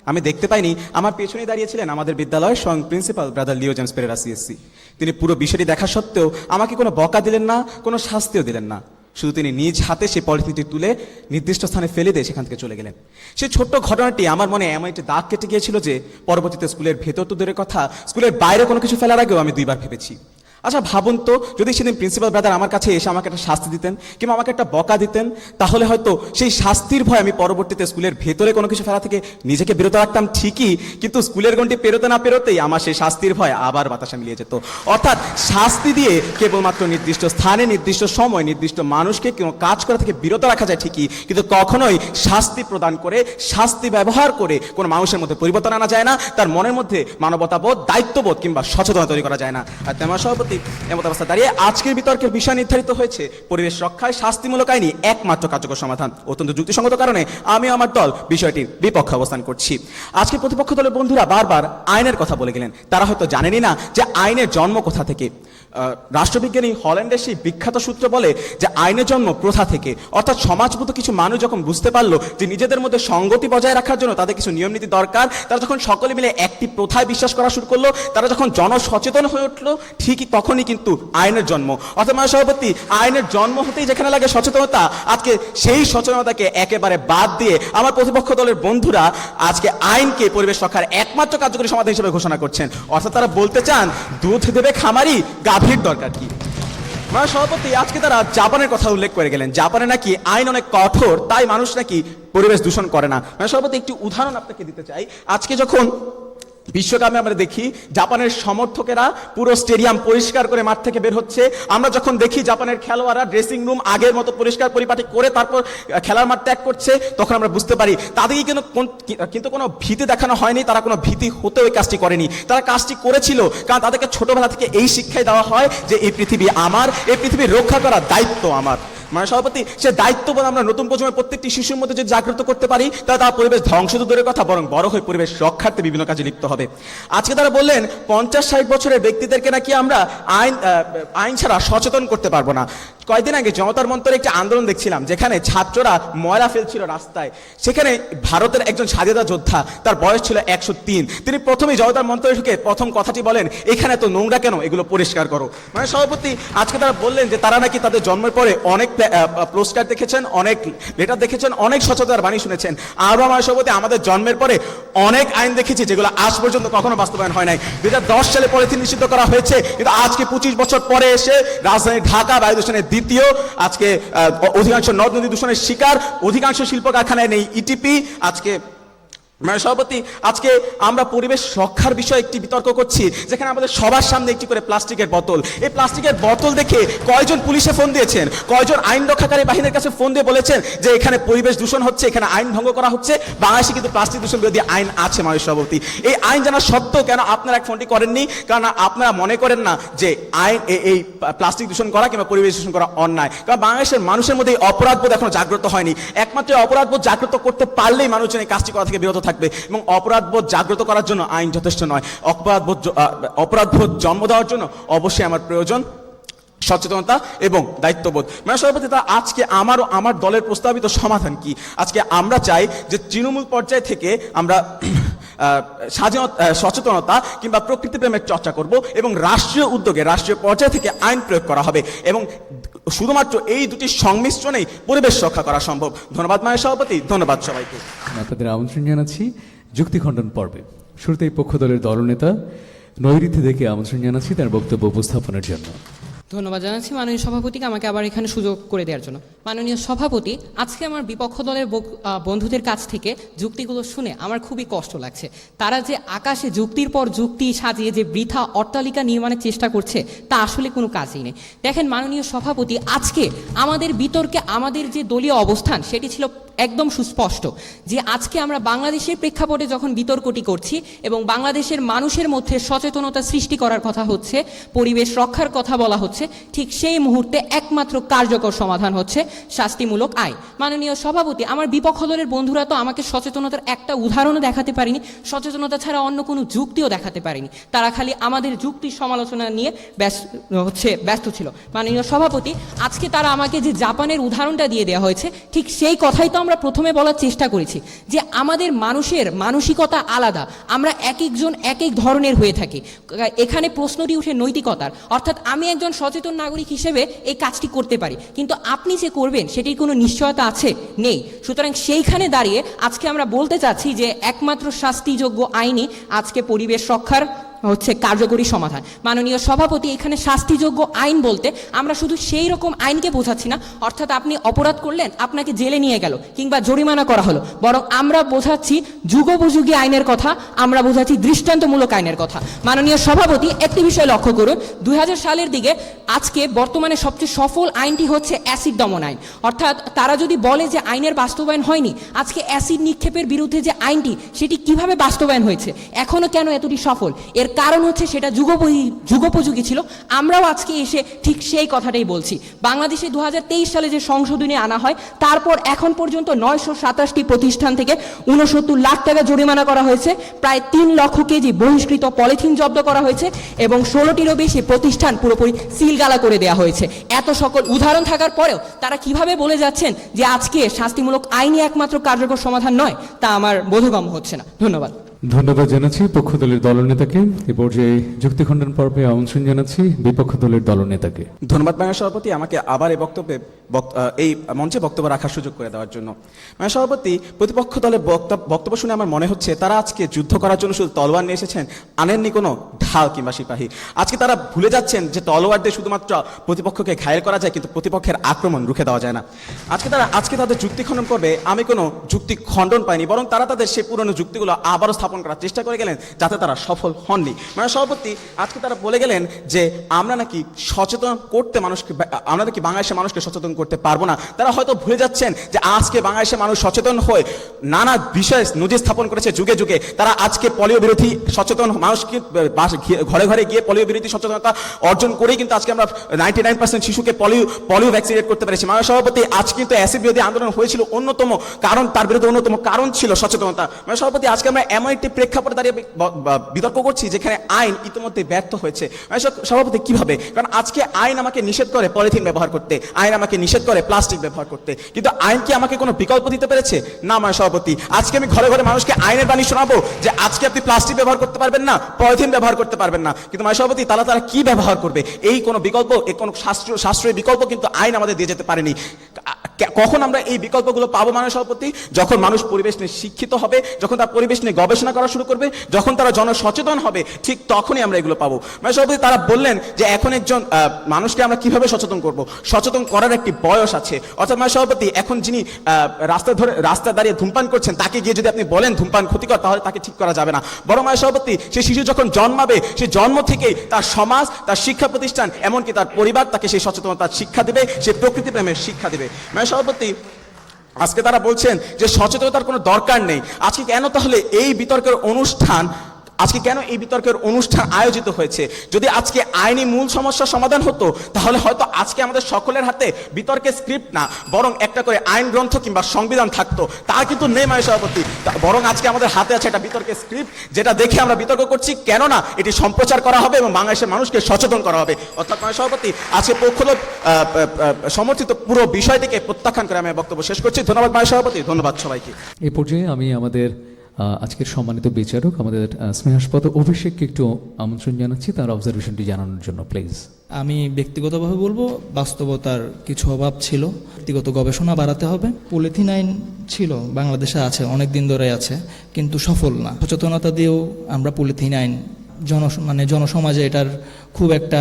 আমি দেখতে পাইনি আমার পেছনেই দাঁড়িয়েছিলেন আমাদের বিদ্যালয়ের স্বয়ং প্রিন্সিপাল ব্রাদার লিও জেমস পেরেরা সিএসসি। তিনি পুরো বিষয়টি দেখা সত্ত্বেও আমাকে কোনো বকা দিলেন না, কোনো শাস্তিও দিলেন না। শুধু তিনি নিজ হাতে সেই পলিথিনটি তুলে নির্দিষ্ট স্থানে ফেলে দিয়ে সেখান থেকে চলে গেলেন। সেই ছোট্ট ঘটনাটি আমার মনে এমন একটি দাগ কেটে গিয়েছিল যে পরবর্তীতে স্কুলের ভেতর তো দূরের কথা, স্কুলের বাইরে কোনো কিছু ফেলার আগেও আমি দুইবার ভেবেছি। আচ্ছা ভাবুন তো, যদি সেদিন প্রিন্সিপাল ব্রাদার আমার কাছে এসে আমাকে একটা শাস্তি দিতেন কিংবা আমাকে একটা বকা দিতেন, তাহলে হয়তো সেই শাস্তির ভয় আমি পরবর্তীতে স্কুলের ভেতরে কোনো কিছু ফেলা থেকে নিজেকে বিরত রাখতাম ঠিকই, কিন্তু স্কুলের গণ্ডি পেরোতে না পেরোতেই আমার সেই শাস্তির ভয় আবার বাতাসে মিলিয়ে যেত। অর্থাৎ শাস্তি দিয়ে কেবলমাত্র নির্দিষ্ট স্থানে, নির্দিষ্ট সময়, নির্দিষ্ট মানুষকে কোনো কাজ করা থেকে বিরত রাখা যায় ঠিকই, কিন্তু কখনোই শাস্তি প্রদান করে, শাস্তি ব্যবহার করে কোনো মানুষের মধ্যে পরিবর্তন আনা যায় না, তার মনের মধ্যে মানবতাবোধ, দায়িত্ববোধ কিংবা সচেতনতা তৈরি করা যায় না। আর তেমন সভাপতি এমত অবস্থা দাঁড়িয়ে আজকের বিতর্কের বিষয় নির্ধারিত হয়েছে পরিবেশ রক্ষায় শাস্তিমূলক আইনই একমাত্র কার্যকর সমাধান। অত্যন্ত যুক্তিসঙ্গত কারণে আমি আমার দল বিষয়টির বিপক্ষে অবস্থান করছি। আজকে প্রতিপক্ষ দলের বন্ধুরা বারবার আইনের কথা বলে গেলেন। তারা হয়তো জানেনই না যে আইনের জন্ম কোথা থেকে। রাষ্ট্রবিজ্ঞানী হল্যান্ডের সেই বিখ্যাত সূত্র বলে যে আইনের জন্ম প্রথা থেকে। অর্থাৎ সমাজবদ্ধ কিছু মানুষ যখন বুঝতে পারলো যে নিজেদের মধ্যে সঙ্গতি বজায় রাখার জন্য তাদের কিছু নিয়ম নীতি দরকার, তারা যখন সকলে মিলে একটি প্রথায় বিশ্বাস করা শুরু করলো, তারা যখন জনসচেতন হয়ে উঠলো, ঠিকই তখনই কিন্তু আইনের জন্ম। অর্থাৎ মাননীয় সভাপতি, আইনের জন্ম হতেই যেখানে লাগে সচেতনতা, আজকে সেই সচেতনতাকে একেবারে বাদ দিয়ে আমার প্রতিপক্ষ দলের বন্ধুরা আজকে আইনকে পরিবেশ রক্ষার একমাত্র কার্যকরী সমাধান হিসেবে ঘোষণা করছেন। অর্থাৎ তারা বলতে চান দুধ দেবে খামারি, গাভীর দরকার কি। মাননীয় সভাপতি, আজকে তারা জাপানের কথা উল্লেখ করে গেলেন। জাপানে নাকি আইন অনেক কঠোর, তাই মানুষ নাকি পরিবেশ দূষণ করে না। মাননীয় সভাপতি, একটি উদাহরণ আপনাকে দিতে চাই। আজকে যখন বিশ্বকাপে আমরা দেখি জাপানের সমর্থকেরা পুরো স্টেডিয়াম পরিষ্কার করে মাঠ থেকে বের হচ্ছে, আমরা যখন দেখি জাপানের খেলোয়াড়রা ড্রেসিং রুম আগের মতো পরিষ্কার পরিপাটি করে তারপর খেলার মাঠ ত্যাগ করছে, তখন আমরা বুঝতে পারি তাদেরকে কিন্তু কোনো ভীতি দেখানো হয়নি, তারা কোনো ভীতি হতে ওই কাজটি করেনি, তারা কাজটি করেছিল কারণ তাদেরকে ছোটবেলা থেকে এই শিক্ষাই দেওয়া হয় যে এই পৃথিবী আমার, এই পৃথিবী রক্ষা করার দায়িত্ব আমার। মানে সভাপতি, সে দায়িত্ববোধ আমরা নতুন প্রজন্মের প্রত্যেকটি শিশুর মধ্যে যদি জাগ্রত করতে পারি, তাহলে তারা পরিবেশ ধ্বংস তো দূরের কথা, বরং বড় হয়ে পরিবেশ রক্ষার্থে বিভিন্ন কাজে লিপ্ত হবে। আজকে তারা বললেন 50-60 বছরের ব্যক্তিদেরকে নাকি আমরা আইন ছাড়া সচেতন করতে পারবো না। কয়েকদিন আগে জনতার মন্তরে একটি আন্দোলন দেখছিলাম, যেখানে ছাত্ররা ময়লা ফেলছিল রাস্তায়। সেখানে ভারতের একজন স্বাধীনতা যোদ্ধা, তার বয়স ছিল 103, তিনি প্রথমেই জনতার মন্তরে ঢুকে প্রথম কথাটি বলেন, এখানে তো নোংরা কেন, এগুলো পরিষ্কার করো। মানে সভাপতি, আজকে তারা বললেন যে তারা নাকি তাদের জন্মের পরে অনেক পোস্টার দেখেছেন, অনেক লেটার দেখেছেন, অনেক সচেতনতার বাণী শুনেছেন। আরও আমার সভাপতি, আমাদের জন্মের পরে অনেক আইন দেখেছি যেগুলো আজ পর্যন্ত কখনো বাস্তবায়ন হয় নাই। 2010 সালে পলিথিন নিষিদ্ধ করা হয়েছে, কিন্তু আজকে 25 বছর পরে এসে রাজধানী ঢাকা বায়ু দূষণের দ্বিতীয়, আজকে অধিকাংশ নদ নদী দূষণের শিকার, অধিকাংশ শিল্প কারখানায় নেই ইটিপি। আজকে মানে সভাপতি, আজকে আমরা পরিবেশ রক্ষার বিষয়ে একটি বিতর্ক করছি, যেখানে আমাদের সবার সামনে একটি করে প্লাস্টিকের বোতল। এই প্লাস্টিকের বোতল দেখে কয়জন পুলিশে ফোন দিয়েছেন, কয়জন আইন রক্ষাকারী বাহিনীর কাছে ফোন দিয়ে বলেছেন যে এখানে পরিবেশ দূষণ হচ্ছে, এখানে আইন ভঙ্গ করা হচ্ছে। বাংলাদেশে কিন্তু প্লাস্টিক দূষণ বিরোধী আইন আছে মাননীয় সভাপতি। এই আইন জানা সত্ত্বেও কেন আপনারা এক ফোনটি করেননি? কারণ আপনারা মনে করেন না যে আইন এই প্লাস্টিক দূষণ করা কিংবা পরিবেশ দূষণ করা অন্যায়। কারণ বাংলাদেশের মানুষের মধ্যে এই অপরাধবোধ এখনো জাগ্রত হয়নি। একমাত্র অপরাধবোধ জাগ্রত করতে পারলেই মানুষজন এই কাজটি করা থেকে বিরত থাকবে। এবং অপরাধবোধ জাগ্রত করার জন্য আইন যথেষ্ট নয়, অপরাধবোধ জন্ম দেওয়ার জন্য অবশ্যই আমার প্রয়োজন সচেতনতা এবং দায়িত্ববোধ। মানে সভাপতি, আজকে আমার দলের প্রস্তাবিত সমাধান কি? আজকে আমরা চাই যে তৃণমূল পর্যায় থেকে আমরা সচেতনতা কিংবা প্রকৃতি প্রেমের চর্চা করব এবং রাষ্ট্রীয় উদ্যোগে রাষ্ট্রীয় পর্যায় থেকে আইন প্রয়োগ করা হবে এবং শুধুমাত্র এই দুটি সংমিশ্রণেই পরিবেশ রক্ষা করা সম্ভব। ধন্যবাদ মাননীয় সভাপতি, ধন্যবাদ সবাইকে। আপনাদের আমন্ত্রণ জানাচ্ছি যুক্তি খণ্ডন পর্বে। শুরুতেই পক্ষ দলের দলনেতা নৈঋতি থেকে আমন্ত্রণ জানাচ্ছি তার বক্তব্য উপস্থাপনের জন্য। ধন্যবাদ জানাচ্ছি মাননীয় সভাপতিকে আমাকে আবার এখানে সুযোগ করে দেওয়ার জন্য। মাননীয় সভাপতি, আজকে আমার বিপক্ষ দলের বন্ধুদের কাছ থেকে যুক্তিগুলো শুনে আমার খুবই কষ্ট লাগছে। তারা যে আকাশে যুক্তির পর যুক্তি সাজিয়ে যে বৃথা অট্টালিকা নির্মাণের চেষ্টা করছে তা আসলে কোনো কাজই নেই। দেখেন মাননীয় সভাপতি, আজকে আমাদের বিতর্কে আমাদের যে দলীয় অবস্থান সেটি ছিল একদম সুস্পষ্ট যে আজকে আমরা বাংলাদেশের প্রেক্ষাপটে যখন বিতর্কটি করছি এবং বাংলাদেশের মানুষের মধ্যে সচেতনতা সৃষ্টি করার কথা হচ্ছে, পরিবেশ রক্ষার কথা বলা হচ্ছে, ঠিক সেই মুহূর্তে একমাত্র কার্যকর সমাধান হচ্ছে শাস্তিমূলক আইন। মাননীয় সভাপতি, আমার বিপক্ষ দলের বন্ধুরা তো আমাকে সচেতনতার একটা উদাহরণও দেখাতে পারেনি, সচেতনতা ছাড়া অন্য কোনো যুক্তিও দেখাতে পারেনি। তারা খালি আমাদের যুক্তির সমালোচনা নিয়ে ব্যস্ত ছিল। মাননীয় সভাপতি, আজকে তারা আমাকে যে জাপানের উদাহরণটা দিয়ে দেওয়া হয়েছে, ঠিক সেই কথাই তো আমরা প্রথমে বলার চেষ্টা করেছি যে আমাদের মানুষের মানসিকতা আলাদা, আমরা এক একজন এক এক ধরনের হয়ে থাকি। এখানে প্রশ্নটি উঠে নৈতিকতার, অর্থাৎ আমি একজন সচেতন নাগরিক হিসেবে এই কাজটি করতে পারি, কিন্তু আপনি যে করবেন সেটির কোনো নিশ্চয়তা আছে নেই। সুতরাং সেইখানে দাঁড়িয়ে আজকে আমরা বলতে চাচ্ছি যে একমাত্র শাস্তিযোগ্য আইনই আজকে পরিবেশ রক্ষার কার্যকরী সমাধান। মাননীয় সভাপতি, এখানে শাস্তিযোগ্য আইন বলতে আমরা শুধু সেই রকম আইনকে বোঝাচ্ছি না, অর্থাৎ আপনি অপরাধ করলেন আপনাকে জেলে নিয়ে গেল কিংবা জরিমানা করা হলো, বরং আমরা বোঝাচ্ছি যুগোপযোগী আইনের কথা, আমরা বোঝাচ্ছি দৃষ্টান্তমূলক আইনের কথা। মাননীয় সভাপতি, একটি বিষয় লক্ষ্য করুন, 2000 সালের দিকে আজকে বর্তমানে সবচেয়ে সফল আইনটি হচ্ছে অ্যাসিড দমন আইন। অর্থাৎ তারা যদি বলে যে আইনের বাস্তবায়ন হয়নি, আজকে অ্যাসিড নিক্ষেপের বিরুদ্ধে যে আইনটি সেটি কিভাবে বাস্তবায়ন হয়েছে, এখনো কেন এতটি সফল, এর কারণ হচ্ছে সেটা যুগোপযোগী ছিল। আমরাও আজকে এসে ঠিক সেই কথাটাই বলছি। বাংলাদেশে 2023 সালে যে সংশোধনী আনা হয়, তারপর এখন পর্যন্ত 927টি প্রতিষ্ঠান থেকে 69 লাখ টাকা জরিমানা করা হয়েছে, প্রায় 3 লক্ষ কেজি বহিষ্কৃত পলিথিন জব্দ করা হয়েছে এবং 16টিরও বেশি প্রতিষ্ঠান পুরোপুরি সিলগালা করে দেওয়া হয়েছে। এত সকল উদাহরণ থাকার পরেও তারা কিভাবে বলে যাচ্ছেন যে আজকে শাস্তিমূলক আইনই একমাত্র কার্যকর সমাধান নয়, তা আমার বোধগম্য হচ্ছে না। ধন্যবাদ। ধন্যবাদ জানাচ্ছি পক্ষ দলের দলনেতাকে। এ পর্যায়ে যুক্তি খণ্ডন পর্বে আমন্ত্রণ জানাচ্ছি বিপক্ষ দলের দলনেতাকে। ধন্যবাদ মাননীয় সভাপতি, আমাকে আবার এই মঞ্চে বক্তব্য রাখার সুযোগ করে দেওয়ার জন্য। মাননীয় সভাপতি, প্রতিপক্ষ দলের বক্তব্য শুনে আমার মনে হচ্ছে তারা আজকে যুদ্ধ করার জন্য শুধু তলোয়ার নিয়ে এসেছেন, আনেননি কোনো ঢাল কিংবা সিপাহী। আজকে তারা ভুলে যাচ্ছেন যে তলোয়ার দিয়ে শুধুমাত্র প্রতিপক্ষকে ঘায়েল করা যায়, কিন্তু প্রতিপক্ষের আক্রমণ রুখে দেওয়া যায় না। আজকে তাদের যুক্তি খণ্ডন করবে, আমি কোনো যুক্তি খণ্ডন পাইনি, বরং তারা তাদের সেই পুরনো যুক্তিগুলো আবারও স্থাপন করার চেষ্টা করে গেলেন, যাতে তারা সফল হননি। মানে সভাপতি, আজকে তারা বলে গেলেন যে আমরা নাকি সচেতন করতে আমরা নাকি বাংলাদেশের মানুষকে সচেতন করতে পারবো না। তারা হয়তো ভুলে যাচ্ছেন যে আজকে বাংলাদেশের মানুষ সচেতন হয়ে নানা বিষয়ে নজির স্থাপন করেছে যুগে যুগে। তারা আজকে পলিও বিরোধী সচেতন মানুষকে ঘরে ঘরে গিয়ে পলিও বিরোধী সচেতনতা অর্জন করেই কিন্তু আজকে আমরা 99% শিশুকে পলিও ভ্যাকসিনেট করতে পেরেছি। মাননীয় সভাপতি, আজকে কিন্তু অ্যাসিড বিরোধী আন্দোলন হয়েছিল অন্যতম কারণ, তার বিরুদ্ধে অন্যতম কারণ ছিল সচেতনতা। মাননীয় সভাপতি, আজকে আমরা এমন একটি প্রেক্ষাপটে দাঁড়িয়ে বিতর্ক করছি যেখানে আইন ইতিমধ্যে ব্যর্থ হয়েছে। সভাপতি, কিভাবে? কারণ আজকে আইন আমাকে নিষেধ করে পলিথিন ব্যবহার করতে, আইন আমাকে নিষেধ করে প্লাস্টিক ব্যবহার করতে, কিন্তু আইন কি আমাকে কোনো বিকল্প দিতে পেরেছে? না মাননীয় সভাপতি, আজকে আমি ঘরে ঘরে মানুষকে আইনের বাণী শোনাবো যে আজকে আপনি প্লাস্টিক ব্যবহার করতে পারবেন না, পলিথিন ব্যবহার করতে পারবেন না, কিন্তু মাননীয় সভাপতি তারা কি ব্যবহার করবে? এই কোনো বিকল্প, এই কোনো সাশ্রয়ী বিকল্প কিন্তু আইন আমাদের দিয়ে যেতে পারেনি। কখন আমরা এই বিকল্পগুলো পাবো মাননীয় সভাপতি? যখন মানুষ পরিবেশ নিয়ে শিক্ষিত হবে, যখন তার পরিবেশ নিয়ে গবেষণা করা শুরু করবে, যখন তারা জনসচেতন হবে, ঠিক তখনই আমরা এগুলো পাবো। মাননীয় সভাপতি, তারা বললেন যে এখন একজন মানুষকে আমরা কিভাবে সচেতন করব, সচেতন করার একটি বয়স আছে। অর্থাৎ মাননীয় সভাপতি, এখন যিনি রাস্তায় দাঁড়িয়ে ধূমপান করছেন, তাকে গিয়ে যদি আপনি বলেন ধূমপান ক্ষতিকর, তাহলে তাকে ঠিক করা যাবে না। বড় মাননীয় সভাপতি, সেই শিশু যখন জন্মাবে, সেই জন্ম থেকেই তার সমাজ, তার শিক্ষা প্রতিষ্ঠান, এমনকি তার পরিবার তাকে সেই সচেতনতার শিক্ষা দেবে, সেই প্রকৃতি প্রেমের শিক্ষা দেবে। মাননীয় সভাপতি, আজকে তারা বলছেন যে সচেতনতার কোনো দরকার নেই। আজকে কেন তাহলে এই বিতর্কের অনুষ্ঠান আয়োজিত হয়েছে? যদি আজকে আইনি মূল সমস্যার সমাধান হতো, তাহলে হয়তো আজকে আমাদের সকলের হাতে বিতর্কের স্ক্রিপ্ট না, বরং একটা করে আইন গ্রন্থ কিংবা সংবিধান থাকতো। তা কিন্তু নেই মাননীয় সভাপতি, বরং আজকে আমাদের হাতে আছে একটা বিতর্কের স্ক্রিপ্ট, যেটা দেখে আমরা বিতর্ক করছি, কেননা এটি সম্প্রচার করা হবে এবং বাংলাদেশের মানুষকে সচেতন করা হবে। অর্থাৎ মাননীয় সভাপতি, আজকে পক্ষদল সমর্থিত পুরো বিষয়টিকে প্রত্যাখ্যান করে আমি বক্তব্য শেষ করছি। ধন্যবাদ মাননীয় সভাপতি, ধন্যবাদ সবাইকে। এই পর্যায়ে আমি আমাদের আজকের সম্মানিত বিচারক আমাদের স্নেহাস্পদ অভিষেককে একটু আমন্ত্রণ জানাচ্ছি তার অবজারভেশনটি জানানোর জন্য, প্লিজ। আমি ব্যক্তিগতভাবে বলবো, বাস্তবতার কিছু অভাব ছিল, ব্যক্তিগত গবেষণা বাড়াতে হবে। পলিথিন আইন ছিল, বাংলাদেশে আছে, অনেক দিন ধরে আছে, কিন্তু সফল না। সচেতনতা দিয়েও আমরা পলিথিন আইন জনসমাজে এটার খুব একটা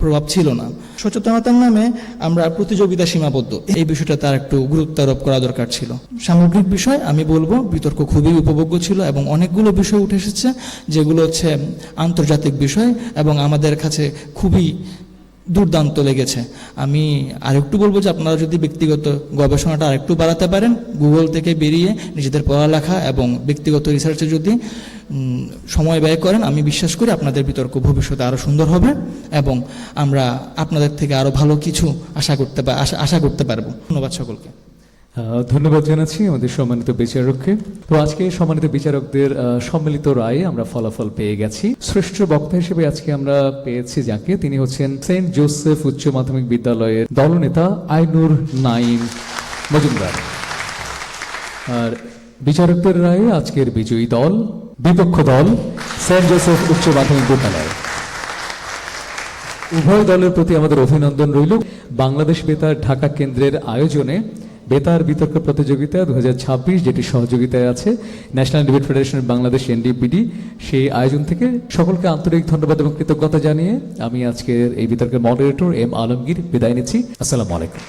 প্রভাব ছিল না। সচেতনতার নামে আমরা প্রতিযোগিতা সীমাবদ্ধ, এই বিষয়টা তার একটু গুরুত্ব আরোপ করা দরকার ছিল। সামগ্রিক বিষয় আমি বলবো বিতর্ক খুবই উপভোগ্য ছিল এবং অনেকগুলো বিষয় উঠে এসেছে যেগুলো হচ্ছে আন্তর্জাতিক বিষয় এবং আমাদের কাছে খুবই দুর্দান্ত লেগেছে। আমি আরেকটু বলবো যে আপনারা যদি ব্যক্তিগত গবেষণাটা আরেকটু বাড়াতে পারেন, গুগল থেকে বেরিয়ে নিজেদের পড়ালেখা এবং ব্যক্তিগত রিসার্চে যদি সময় ব্যয় করেন, আমি বিশ্বাস করি আপনাদের বিতর্ক ভবিষ্যতে আরও সুন্দর হবে এবং আমরা আপনাদের থেকে আরও ভালো কিছু আশা করতে পারবো। ধন্যবাদ সকলকে। ধন্যবাদ জানাচ্ছি আমাদের সম্মানিত বিচারককে। তো আজকে সম্মানিত বিচারকদের সম্মিলিত রায়ে আমরা ফলাফল পেয়ে গেছি। শ্রেষ্ঠ বক্তা হিসেবে আজকে আমরা পেয়েছি যাকে, তিনি হচ্ছেন সেন্ট জোসেফ উচ্চ মাধ্যমিক বিদ্যালয়ের দলনেতা আইনুর নাইম মজুমদার। আর বিচারকদের রায়ে আজকের বিজয়ী দল বিপক্ষ দল সেন্ট জোসেফ উচ্চ মাধ্যমিক বিদ্যালয়। উভয় দলের প্রতি আমাদের অভিনন্দন রইল। বাংলাদেশ বেতার ঢাকা কেন্দ্রের আয়োজনে বেতার বিতর্ক প্রতিযোগিতা 2026, যেটি সহযোগিতায় আছে national debate federation Bangladesh NDPD, সেই আয়োজন থেকে সকলকে আন্তরিক ধন্যবাদ এবং কৃতজ্ঞতা জানিয়ে আমি আজকের এই বিতর্কের মডারেটর M আলমগীর বিদায় নিচ্ছি। আসসালামু আলাইকুম।